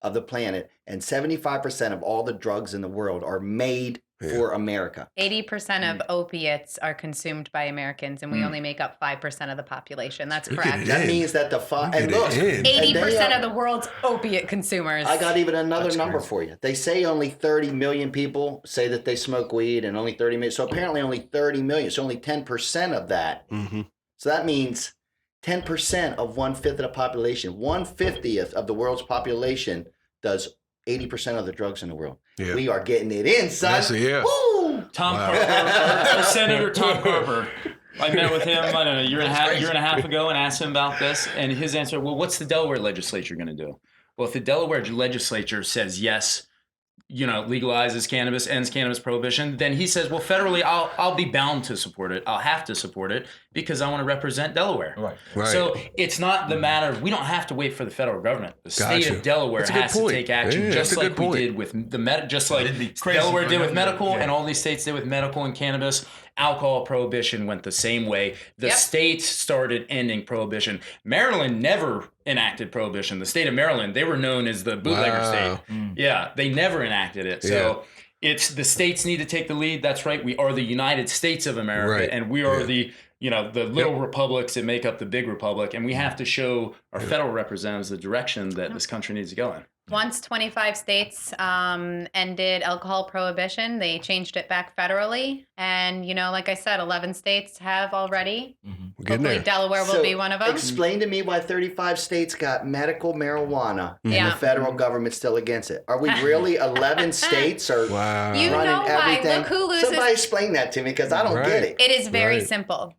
C: of the planet, and 75% of all the drugs in the world are made for America.
B: 80% of opiates are consumed by Americans, and we only make up 5% of the population. That's
E: Look at
B: correct.
E: it.
C: That
E: In.
C: means that and
E: Get
C: look,
E: it in.
B: 80% of the world's opiate consumers.
C: I got even another
E: That's
C: number
E: crazy.
C: for you. They say only 30 million people say that they smoke weed, and only 30 million. So apparently only 30 million. So only 10% of that. So that means 10% of 1/5 of the population. 1/50th of the world's population does 80% of the drugs in the world.
E: Yeah.
C: We are getting it in, son.
E: That's it, yeah.
C: Woo!
D: Tom
E: Wow.
D: Carper, our Senator Tom Carper, I met with him, I don't know, year and a
F: crazy.
D: half ago and asked him about this. And his answer, well, what's the Delaware legislature going to do? Well, if the Delaware legislature says yes, legalizes cannabis, ends cannabis prohibition, then he says, well, federally, I'll be bound to support it. I'll have to support it because I want to represent Delaware.
F: Right.
D: So it's not the matter of, we don't have to wait for the federal government. The state
E: Gotcha.
D: of Delaware
E: That's a good
D: has to
E: point.
D: take action,
E: Yeah,
D: just
E: that's a
D: like
E: good
D: we
E: point.
D: did with just like
F: It'd be crazy
D: Delaware
F: for
D: did with
F: them to-
D: medical,
F: yeah.
D: and all these states did with medical and cannabis. Alcohol prohibition went the same way. The
B: Yep.
D: states started ending prohibition. Maryland never enacted prohibition. The state of Maryland, they were known as the bootlegger
E: Wow.
D: state. Yeah, they never enacted it. So it's the states need to take the lead. That's right. We are the United States of America,
E: Right.
D: and we are
E: Yeah.
D: the little republics that make up the big republic, and we have to show our federal representatives the direction that this country needs to go in.
B: Once 25 states ended alcohol prohibition, they changed it back federally. And, like I said, 11 states have already.
E: We're getting
B: Hopefully
E: there.
B: Delaware will be one of them.
C: Explain to me why 35 states got medical marijuana and
B: Yeah.
C: the federal government's still against it. Are we really 11 states or
E: Wow.
B: You
C: running
B: know why.
C: everything?
B: Look who loses.
C: Somebody explain that to me because I don't
E: Right.
C: get it.
B: It is very
E: Right.
B: simple.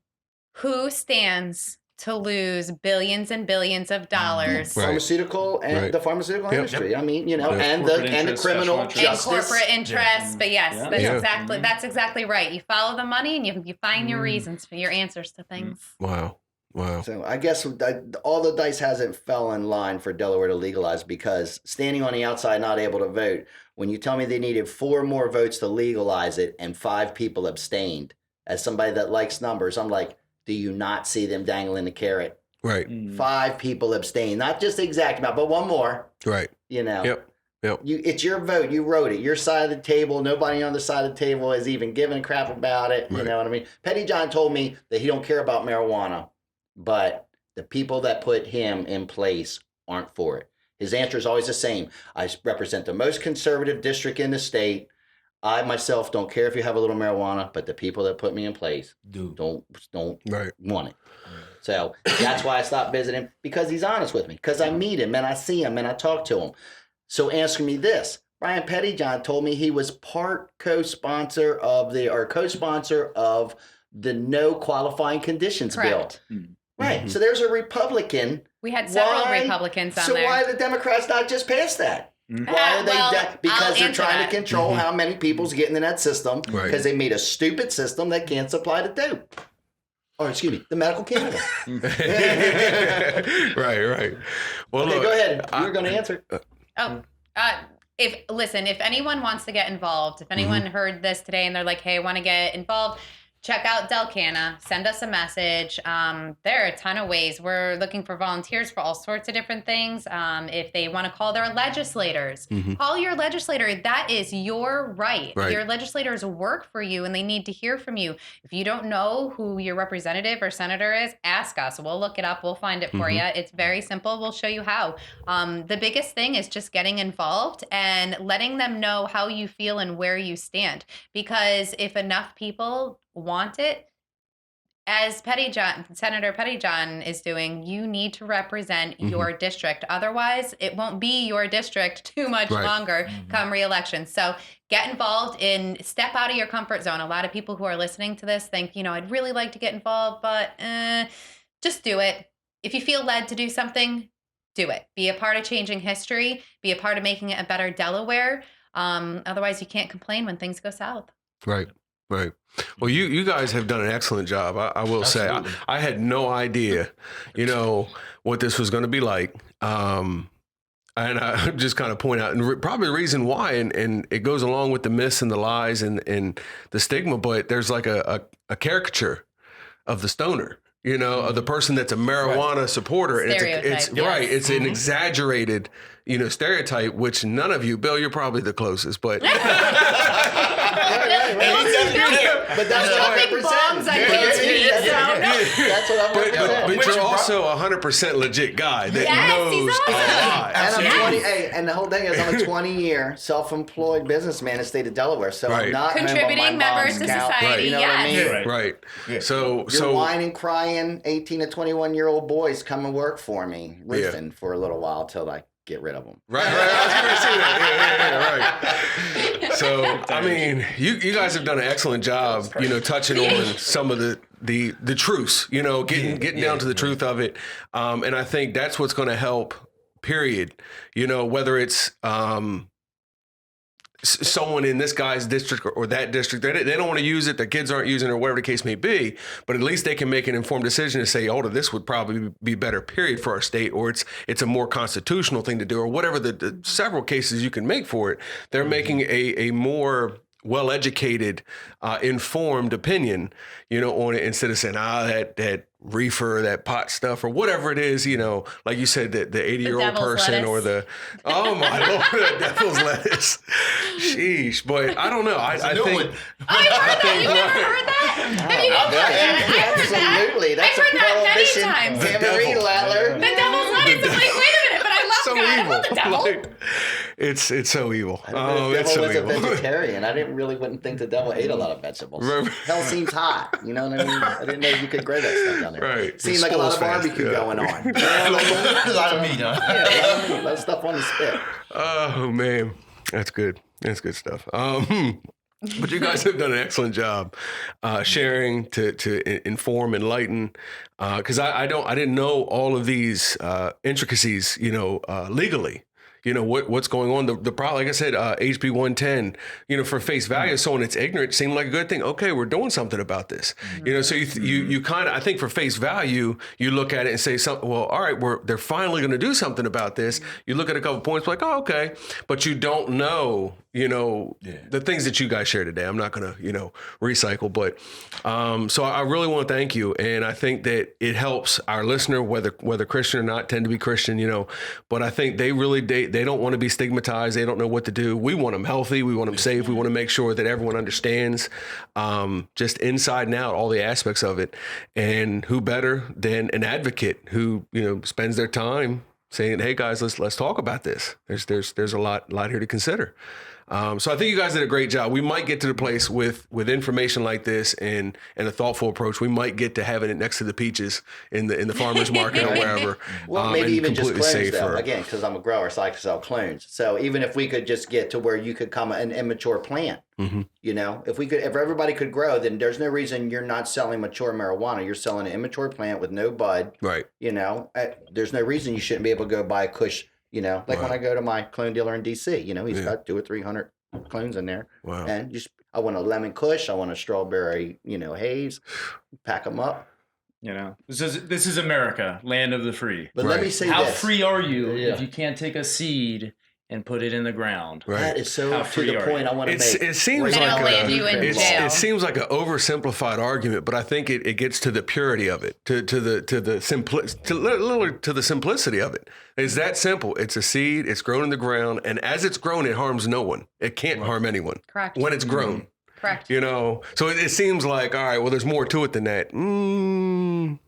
B: Who stands to lose billions and billions of dollars?
E: Right.
C: Pharmaceutical and
E: Right.
C: the pharmaceutical
E: Yep.
C: industry. I mean,
E: Yeah.
C: and
D: Corporate
C: the
D: interest,
C: criminal
D: special interest.
B: And
C: justice.
B: corporate interests, but yes,
D: Yeah.
B: that's
E: Yeah.
B: that's exactly right. You follow the money and you find your reasons for your answers to things.
E: Wow.
C: So I guess all the dice hasn't fell in line for Delaware to legalize because standing on the outside, not able to vote. When you tell me they needed 4 more votes to legalize it and 5 people abstained, as somebody that likes numbers, I'm like, do you not see them dangling the carrot?
E: Right.
C: 5 people abstained, not just the exact amount, but one more.
E: Right.
C: Yep.
E: Yep.
C: It's your vote. You wrote it. Your side of the table. Nobody on the side of the table has even given a crap about it. You
E: Right.
C: know what I mean? Petty John told me that he don't care about marijuana, but the people that put him in place aren't for it. His answer is always the same. I represent the most conservative district in the state. I myself don't care if you have a little marijuana, but the people that put me in place don't
E: Right.
C: want it. So that's why I stopped visiting, because he's honest with me, because I meet him and I see him and I talk to him. So answer me this. Brian Pettyjohn told me he was part co-sponsor of the no qualifying conditions
B: Correct.
C: bill. Right. So there's a Republican.
B: We had several
C: Why-
B: Republicans on
C: So
B: there.
C: why are the Democrats not just pass that? Why are they?
B: Well,
C: because
B: I'll
C: they're
B: answer
C: trying
B: that.
C: to control how many people's getting in that system.
E: Right.
C: Because they made a stupid system that can't supply the dope. Or excuse me, the medical cannabis.
E: Right. Well,
C: Okay,
E: look,
C: go ahead. You were going to answer.
B: If anyone wants to get involved, if anyone heard this today and they're like, hey, I want to get involved, check out Delcana, send us a message. There are a ton of ways. We're looking for volunteers for all sorts of different things. If they want to call their legislators, call your legislator. That is your right.
E: Right.
B: Your legislators work for you and they need to hear from you. If you don't know who your representative or senator is, ask us. We'll look it up. We'll find it for you. It's very simple. We'll show you how. The biggest thing is just getting involved and letting them know how you feel and where you stand. Because if enough people want it, as Senator Pettyjohn is doing, you need to represent your district. Otherwise, it won't be your district too much
E: Right.
B: longer come re-election. So get involved and step out of your comfort zone. A lot of people who are listening to this think, I'd really like to get involved, but just do it. If you feel led to do something, do it. Be a part of changing history. Be a part of making it a better Delaware. Otherwise, you can't complain when things go south.
E: Right. Well, you guys have done an excellent job. I will say, I had no idea, what this was going to be like. And I just kind of point out, and probably the reason why, and it goes along with the myths and the lies and the stigma, but there's like a caricature of the stoner, of the person that's a marijuana supporter. And it's
B: Stereotype, yes.
E: right. It's an exaggerated, stereotype, which none of you, Bill, you're probably the closest, but.
C: But that's what I'm
B: Dropping bombs on
C: representing.
B: Bill's feet, so
C: That's what I'm representing.
E: But you're also a 100% legit guy that
B: Yes, he's
E: knows
B: awesome.
E: a lot.
C: And I'm
B: Yes.
C: 20. And the whole thing is, I'm a 20-year self-employed businessman in the state of Delaware, so
E: Right.
C: I'm not
B: Contributing members to society,
E: Right.
C: You know what I
B: yes.
C: mean?
D: Right.
E: Right.
F: Yeah.
E: So
C: Your whining, crying 18 to 21-year-old boys come and work for me,
E: Yeah.
C: roofing for a little while till I get rid of them.
E: Right. I was going to say that. Yeah, right. So, I mean, you guys have done an excellent job, touching on some of the truths, getting down to the truth of it. And I think that's what's going to help, period. Whether it's someone in this guy's district or that district, they don't want to use it, their kids aren't using it, or whatever the case may be, but at least they can make an informed decision to say, this would probably be better, period, for our state, or it's a more constitutional thing to do, or whatever the several cases you can make for it. They're making a more well-educated, informed opinion, on it, instead of saying, that reefer, that pot stuff, or whatever it is, like you said, the 80-year-old person, or oh my Lord, the devil's lettuce. Sheesh. But I don't know. I think.
B: Oh, you heard that? You never heard that? Have you heard that?
C: Absolutely. That's
B: I've heard that many times.
C: Anne-Marie Latler.
B: The devil's lettuce. I'm like, wait a minute, but I love
E: so
B: God. I
E: evil.
B: love the devil.
E: Like, it's so evil.
C: If the
E: It's
C: devil
E: so
C: was a
E: evil.
C: vegetarian, I wouldn't think the devil ate a lot of vegetables.
E: Right.
C: Hell seems hot. You know what I mean? I didn't know you could grow that stuff down there.
E: Right.
C: Seemed like a lot of barbecue going on.
F: A lot of meat, huh?
C: Yeah, a lot of stuff on the spit.
E: Oh man, that's good. That's good stuff. But you guys have done an excellent job sharing to inform, enlighten. Because I didn't know all of these intricacies, legally. What's going on. The problem, like I said, HB 110, for face value, someone that's ignorant seemed like a good thing. Okay, we're doing something about this. So you kind of, I think for face value, you look at it and say something, well, all right, they're finally going to do something about this. You look at a couple points like, oh, okay. But you don't know, the things that you guys share today. I'm not going to, recycle, but so I really want to thank you. And I think that it helps our listener, whether Christian or not, tend to be Christian, but I think they really, they don't want to be stigmatized. They don't know what to do. We want them healthy. We want them safe. We want to make sure that everyone understands just inside and out all the aspects of it. And who better than an advocate who, spends their time saying, hey guys, let's talk about this. There's a lot here to consider. So I think you guys did a great job. We might get to the place with information like this and a thoughtful approach. We might get to having it next to the peaches in the farmer's market or wherever.
C: Well, maybe even just clones,
E: safe
C: though. Again, because I'm a grower, so I can sell clones. So even if we could just get to where you could come an immature plant, if everybody could grow, then there's no reason you're not selling mature marijuana. You're selling an immature plant with no bud.
E: Right.
C: There's no reason you shouldn't be able to go buy a Kush. When I go to my clone dealer in DC, he's got 200 or 300 clones in there.
E: Wow.
C: And I want a lemon Kush, I want a strawberry, haze, pack them up.
D: This is America, land of the free.
C: But let me say
D: How
C: this.
D: free are you
C: Yeah.
D: if you can't take a seed and put it in the ground?
E: Right.
C: That is so
D: How
C: to
D: free
C: the
D: are
C: point
D: you?
C: I want to make.
E: It seems
B: Then
E: like
B: it'll land you in jail.
E: it seems like an oversimplified argument, but I think it gets to the purity of it, to the simplicity of it. It's that simple. It's a seed. It's grown in the ground, and as it's grown, it harms no one. It can't harm anyone.
B: Correct.
E: When it's grown.
B: Correct.
E: So it seems like, all right, well, there's more to it than that.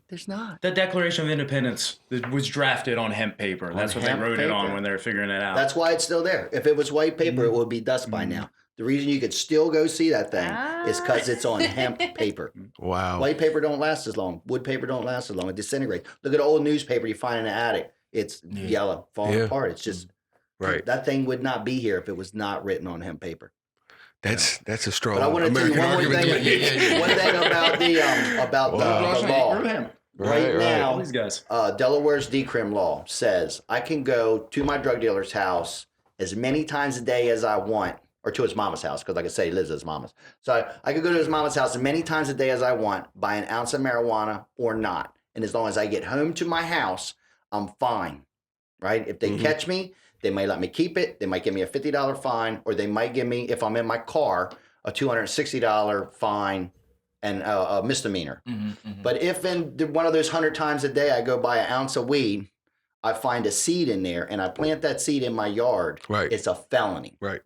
C: There's not.
D: The Declaration of Independence was drafted on hemp paper. That's what they
C: hemp
D: wrote it on
C: paper.
D: when they were figuring it out.
C: That's why it's still there. If it was white paper, it would be dust by now. The reason you could still go see that thing is because it's on hemp paper.
E: Wow.
C: White paper don't last as long. Wood paper don't last as long. It disintegrates. Look at old newspaper you find in the attic. It's yellow, falling apart. It's just
E: Right.
C: that thing would not be here if it was not written on hemp paper.
E: That's a strong
C: But I want to tell you
E: American
C: one more
E: argument to
C: thing.
E: make.
C: One thing about the law. Right now,
D: These guys.
C: Delaware's decrim law says I can go to my drug dealer's house as many times a day as I want, or to his mama's house, because like I say, he lives at his mama's. So I could go to his mama's house as many times a day as I want, buy an ounce of marijuana or not. And as long as I get home to my house, I'm fine, right? If they catch me, they might let me keep it. They might give me a $50 fine, or they might give me, if I'm in my car, a $260 fine and a misdemeanor. But if in one of those 100 times a day I go buy an ounce of weed, I find a seed in there and I plant that seed in my yard,
E: Right.
C: it's a felony.
E: Right.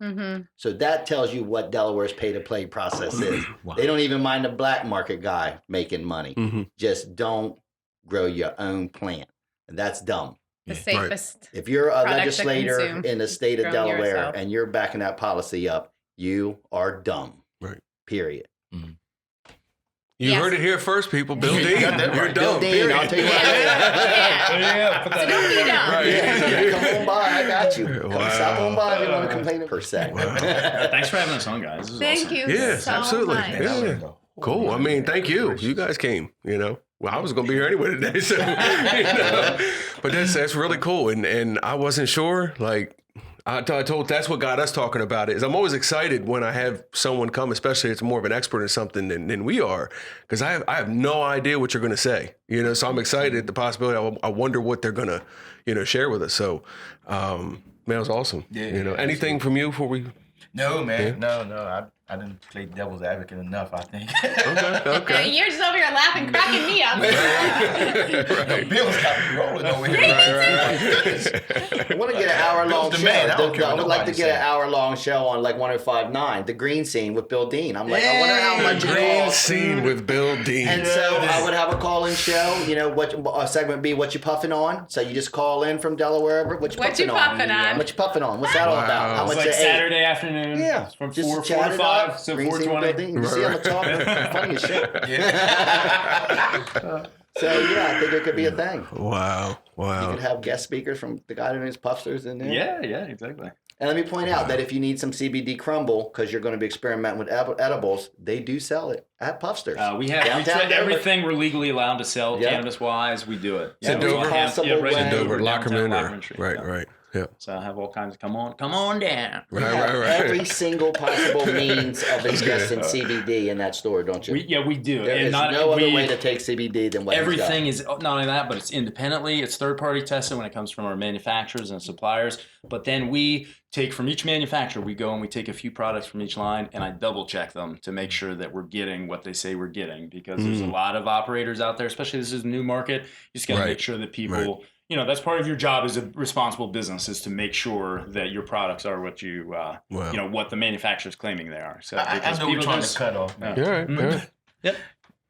C: So that tells you what Delaware's pay-to-play process is. They don't even mind the black market guy making money. Just don't grow your own plant. And that's dumb.
B: The safest.
C: If you're a
B: Product to
C: legislator
B: consume.
C: in the state of
B: Growing
C: Delaware
B: yourself.
C: and you're backing that policy up, you are dumb.
E: Right.
C: Period.
E: You heard it here first, people. Bill Dean,
F: got that
E: you're
F: right.
E: dumb.
C: Bill Dean, I'll tell you what.
D: Yeah, put that
B: Don't be dumb.
E: Right.
C: Yeah, come on by. I got you. Come
E: Wow.
C: stop on by if you want to complain per se.
D: Thanks for having us on, guys. This is
B: Thank
D: awesome.
B: you
E: Yeah,
B: so
E: absolutely.
B: much.
E: Yeah. Cool. I mean, thank you. You guys came, Well, I was going to be here anyway today. So, But that's really cool. And I wasn't sure. Like, I told that's what got us talking about it. Is I'm always excited when I have someone come, especially if it's more of an expert in something than we are, because I have no idea what you're going to say. So I'm excited at the possibility. I wonder what they're going to share with us. So, man, it was awesome.
F: Yeah,
E: anything from you before we?
F: No, man. No. I didn't play devil's advocate enough, I think.
E: Okay.
B: You're just over here laughing, cracking me up.
E: Right.
F: Bill's got me rolling over here.
C: I want to get an hour-long
F: Bill's
C: show.
F: the man. I don't care
C: I
F: what
C: would like to
F: nobody
C: get an
F: says.
C: hour-long show on like 105.9, the Green Scene with Bill Dean. I'm like, I wonder how much it
E: Green
C: costs.
E: Scene with Bill Dean.
C: And so I would have a call-in show. What segment B? What you puffing on? So you just call in from Delaware. What you
B: What you
C: puffing on?
B: puffing on?
C: What you puffing on? What's that all about? How
D: It's
C: much
D: like
C: it ate?
D: Saturday afternoon.
C: Yeah,
D: From
C: just
D: 4
C: chat
D: to
C: it
D: 5,
C: up.
D: so
C: Green Scene with
D: 4:20.
C: Bill Dean. You see, I'm talking funny as shit. So yeah, I think it could be a thing.
E: Wow.
C: You could have guest speakers from the guy who's Puffsters in there.
D: Yeah, exactly.
C: And let me point out that if you need some CBD crumble because you're going to be experimenting with edibles, they do sell it at Puffsters.
D: We have
C: Downtown Denver.
D: everything we're legally allowed to sell
C: Yeah.
D: cannabis-wise. We do it.
E: Is it
D: we
E: Dover?
D: have-
C: Possible
D: right
C: way.
D: in
E: Send over
D: downtown
E: Lockerman
D: Lockerman Street,
E: right,
D: yeah.
E: right. Yeah.
D: So I have all kinds of come on down.
C: We
E: Right,
C: have
E: right.
C: every single possible means of ingesting CBD in that store, don't you?
D: We do.
C: There
D: and
C: is
D: not,
C: no other
D: we-
C: way to take CBD than what he's got.
D: Everything is not only that, but it's independently. It's third-party tested when it comes from our manufacturers and suppliers. But then we take from each manufacturer, we go and we take a few products from each line, and I double-check them to make sure that we're getting what they say we're getting. Because there's a lot of operators out there, especially this is a new market. You just got to
E: Right.
D: make sure that people, that's part of your job as a responsible business is to make sure that your products are what you, what the manufacturer's claiming they are. So
F: I
D: because
F: know we're
D: people
F: trying
D: just-
F: to cut off. Man.
E: All right. All right.
D: Yep.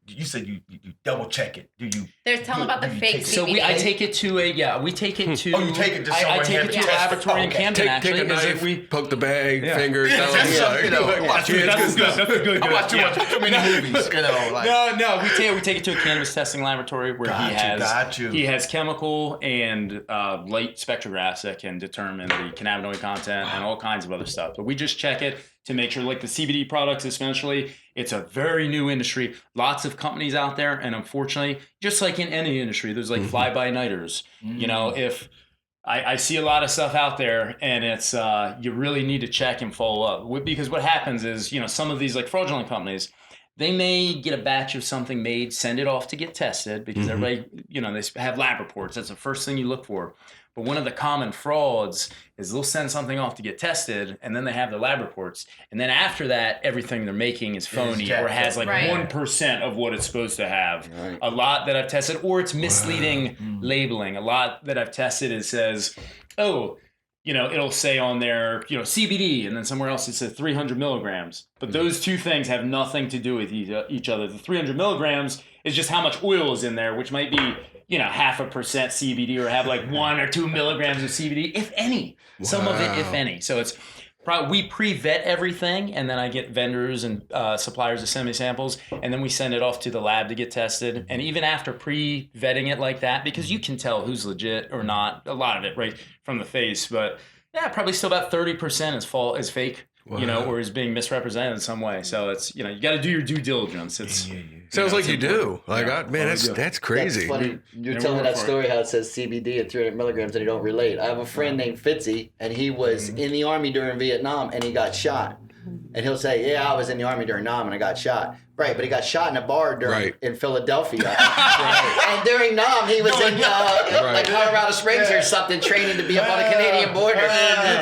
F: You said you double check it. Do you?
B: Tell them about the
F: Do you
B: fake
F: take it?
D: So
B: CBD.
D: I take it to we take it to.
F: Oh, you take it to
D: I
F: somewhere
D: take
F: and
D: it
F: have
D: to
F: it
D: a
F: tested?
D: laboratory in
F: Okay.
D: Camden.
E: Take
D: Actually,
E: a knife,
D: we
E: poke the bag,
D: Yeah.
E: finger. tell
F: That's
E: them,
F: something,
E: like,
F: watch too
D: That's good. That's good.
F: I watch too many movies.
D: No, we take it to a cannabis testing laboratory where
F: Got you.
D: he has chemical and light spectrographs that can determine the cannabinoid content and all kinds of other stuff. But we just check it to make sure, like the CBD products, especially, it's a very new industry. Lots of companies out there, and unfortunately, just like in any industry, there's like fly-by-nighters. If I see a lot of stuff out there, and it's you really need to check and follow up, because what happens is some of these like fraudulent companies, they may get a batch of something made, send it off to get tested because everybody they have lab reports. That's the first thing you look for. But one of the common frauds is they'll send something off to get tested, and then they have their lab reports. And then after that, everything they're making is phony or has like
B: Right.
D: 1% of what it's supposed to have.
C: Right.
D: A lot that I've tested, or it's misleading labeling. A lot that I've tested, it says, it'll say on there, CBD, and then somewhere else it says 300 milligrams. But those two things have nothing to do with each other. The 300 milligrams is just how much oil is in there, which might be 0.5% CBD or have like 1 or 2 milligrams of CBD, if any. Some of it, if any. So it's we pre-vet everything, and then I get vendors and suppliers to send me samples, and then we send it off to the lab to get tested. And even after pre-vetting it like that, because you can tell who's legit or not, a lot of it right from the face, but yeah, probably still about 30% is fake. Or is being misrepresented in some way. So it's you got to do your due diligence. It's
E: Sounds like you
D: important.
E: do. Like, that's crazy.
C: That's funny. You're
D: Yeah,
C: telling
D: we're
C: that
D: for it.
C: story how it says CBD at 300 milligrams and you don't relate. I have a friend named Fitzy, and he was in the Army during Vietnam, and he got shot. And he'll say, I was in the Army during Nam, and I got shot. Right, but he got shot in a bar in Philadelphia. And during Nam, he was in like Colorado Springs or something, training to be up on the Canadian border.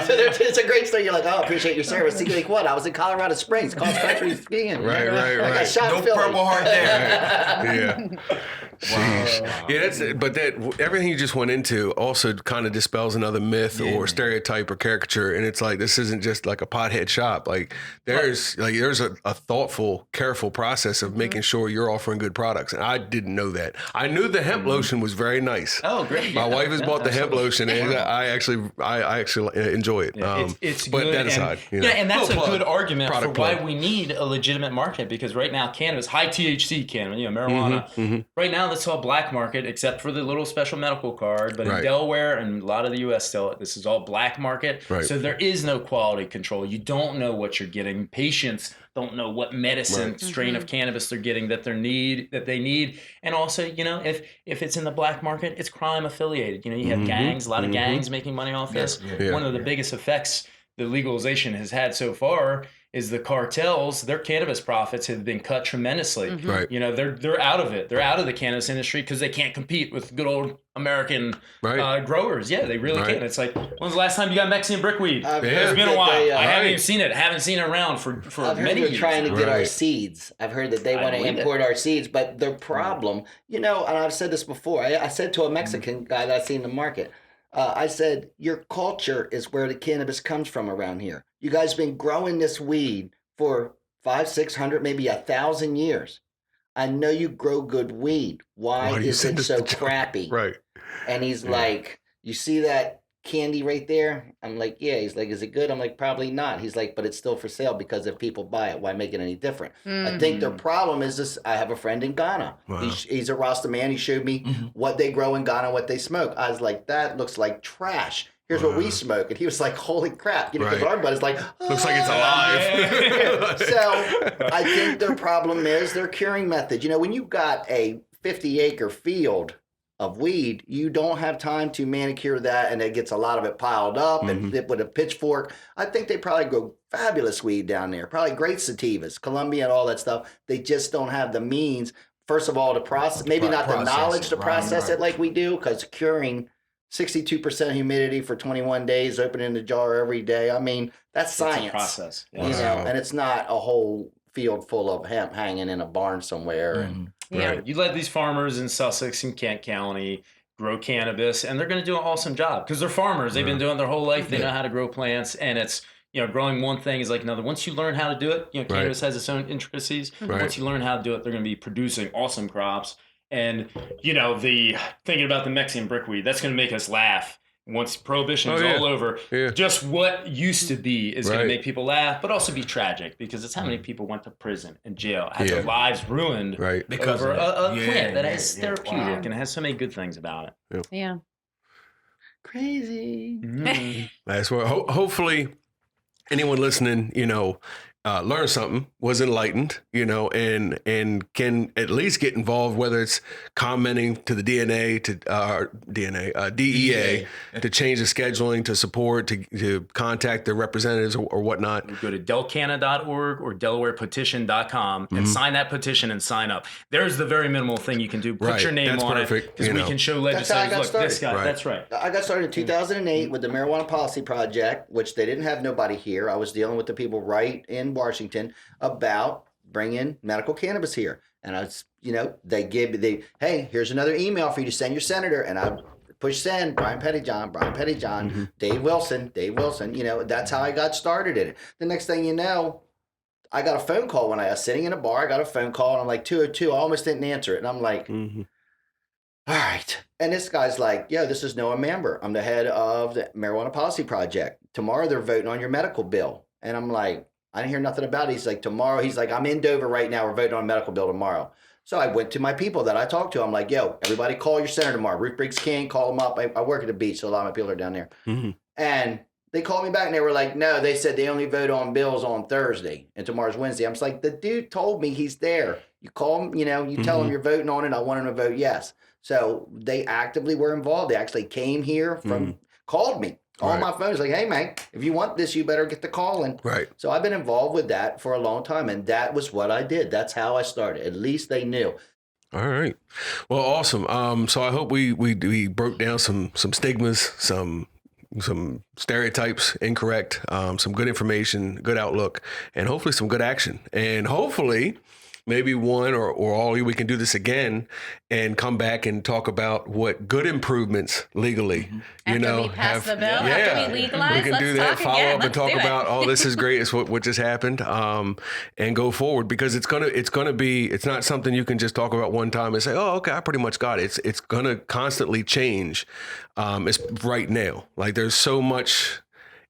C: So it's a great story. You're like, I appreciate your service. He's like, what? I was in Colorado Springs, cross country skiing.
E: Right.
C: I got shot
F: No
C: in Philly.
F: Purple Heart there.
E: Yeah. Sheesh. Yeah, that's it. But that everything you just went into also kind of dispels another myth or stereotype or caricature, and it's like this isn't just like a pothead shop. Like there's a thoughtful, careful process of making sure you're offering good products, and I didn't know that. I knew the hemp lotion was very nice.
D: Oh, great!
E: My wife has bought the hemp lotion, and I actually enjoy it.
D: Yeah, it's
E: but
D: good.
E: that aside,
D: And that's a
E: Little
D: good argument for
E: Product
D: why
E: plug.
D: we need a legitimate market, because right now cannabis, high THC cannabis, marijuana, right now that's all black market except for the little special medical card. But in
E: Right.
D: Delaware and a lot of the U.S. still, this is all black market.
E: Right.
D: So there is no quality control. You don't know what you're getting. Patients don't know what medicine strain of cannabis they're getting that they need. And also, if it's in the black market, it's crime affiliated. You have gangs, a lot of gangs making money off this.
E: Yeah.
D: One of the biggest effects the legalization has had so far is the cartels. Their cannabis profits have been cut tremendously.
E: Right.
D: They're out of it. They're out of the cannabis industry because they can't compete with good old American growers. Yeah, they really can't. It's like, when's the last time you got Mexican brickweed? It's been a while. I haven't even seen it. I haven't seen it around for
C: I've heard
D: many
C: they're
D: years.
C: trying to get our
E: Right.
C: seeds. I've heard that they
D: I
C: want to
D: believe it.
C: import our seeds, but their problem, and I've said this before. I said to a Mexican guy that I seen in the market, I said, your culture is where the cannabis comes from around here. You guys been growing this weed for 500, 600, maybe 1,000 years. I know you grow good weed. Why
E: Why do you
C: is
E: send
C: it
E: us
C: so
E: to China?
C: crappy?
E: Right.
C: And he's like, you see that candy right there? I'm like, yeah. He's like, is it good? I'm like, probably not. He's like, but it's still for sale because if people buy it, why make it any different? I think their problem is this. I have a friend in Ghana.
E: Wow.
C: He's a Rasta man. He showed me what they grow in Ghana, what they smoke. I was like, that looks like trash. Here's what we smoke. And he was like, holy crap. Because our buddy's like,
E: Looks like it's alive.
C: So I think their problem is their curing method. When you got a 50-acre field of weed, you don't have time to manicure that, and it gets a lot of it piled up and with a pitchfork. I think they probably grow fabulous weed down there, probably great sativas, Colombia and all that stuff. They just don't have the means, first of all, to process, maybe not the knowledge to process it like we do, because curing 62% humidity for 21 days, opening the jar every day. I mean, that's science.
D: It's a process.
C: And it's not a whole field full of hemp hanging in a barn somewhere. And
B: Yeah.
D: You let these farmers in Sussex and Kent County grow cannabis, and they're going to do an awesome job because they're farmers. They've been doing it their whole life. They know how to grow plants, and it's growing one thing is like another. Once you learn how to do it, cannabis has its own intricacies.
E: Right.
D: Once you learn how to do it, they're going to be producing awesome crops. And the thinking about the Mexican brickweed, that's going to make us laugh. Once prohibition is all over, just what used to be is going to make people laugh, but also be tragic because it's how many people went to prison and jail, had their lives ruined
F: Because
D: over
F: of
D: a
F: it.
D: plant that
F: Yeah,
D: is
F: yeah.
D: therapeutic and has so many good things about it.
B: Yeah.
C: crazy.
E: That's what. Hopefully, anyone listening, learned something, was enlightened, and can at least get involved, whether it's commenting to the DEA to change the scheduling, to support, to contact their representatives or whatnot.
D: Go to delcana.org or delawarepetition.com and sign that petition and sign up. There's the very minimal thing you can do. Put your name
E: That's
D: on
E: perfect,
D: it because we can show legislators, look, this guy, that's right.
C: I got started in 2008 with the Marijuana Policy Project, which they didn't have nobody here. I was dealing with the people right in Washington about bringing medical cannabis here. And I was, hey, here's another email for you to send your senator. And I push send, Brian Pettyjohn, Dave Wilson. That's how I got started in it. The next thing you know, I got a phone call when I was sitting in a bar. I got a phone call and I'm like, 202. I almost didn't answer it. And I'm like, all right. And this guy's like, yo, this is Noah Member. I'm the head of the Marijuana Policy Project. Tomorrow they're voting on your medical bill. And I'm like, I didn't hear nothing about it. He's like, tomorrow. He's like, I'm in Dover right now. We're voting on a medical bill tomorrow. So I went to my people that I talked to. I'm like, yo, everybody call your senator tomorrow. Ruth Briggs King, call them up. I work at the beach, so a lot of my people are down there. And they called me back and they were like, no, they said they only vote on bills on Thursday and tomorrow's Wednesday. I'm just like, the dude told me he's there. You call him, you tell him you're voting on it. I want him to vote yes. So they actively were involved. They actually came here called me. On my phone, it's like, hey, man, if you want this, you better get the call in.
E: Right.
C: So I've been involved with that for a long time, and that was what I did. That's how I started. At least they knew.
E: All right. Well, awesome. So I hope we broke down some stigmas, some stereotypes, incorrect, some good information, good outlook, and hopefully some good action. And hopefully maybe one or all, we can do this again and come back and talk about what good improvements legally,
B: After we pass the bill, after we legalize,
E: we can
B: let's
E: do that,
B: talk
E: follow
B: again.
E: up and
B: Let's
E: talk
B: do it.
E: about, oh, this is great. It's what just happened, and go forward, because it's not something you can just talk about one time and say, oh, okay, I pretty much got it. It's going to constantly change. It's right now. Like there's so much.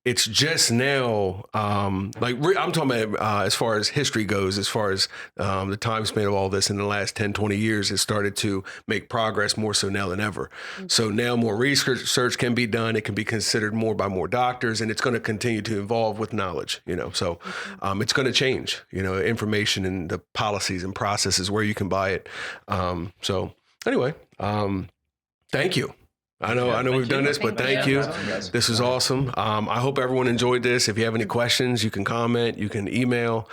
E: It's just now, I'm talking about as far as history goes, as far as the time span of all this in the last 10, 20 years, it started to make progress more so now than ever. So now more research can be done. It can be considered more by more doctors, and it's going to continue to evolve with knowledge, So it's going to change, information and the policies and processes where you can buy it. So anyway, thank you. I know we've done this, but thank you. This is awesome. I hope everyone enjoyed this. If you have any questions, you can comment, you can email.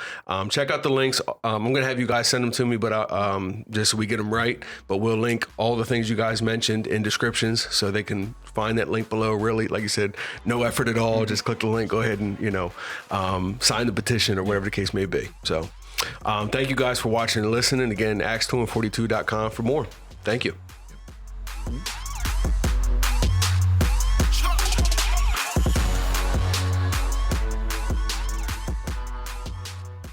E: Check out the links. I'm going to have you guys send them to me, but just so we get them right. But we'll link all the things you guys mentioned in descriptions so they can find that link below. Really, like you said, no effort at all. Just click the link, go ahead and, sign the petition or whatever the case may be. So thank you guys for watching and listening. Again, Acts2and42.com for more. Thank you.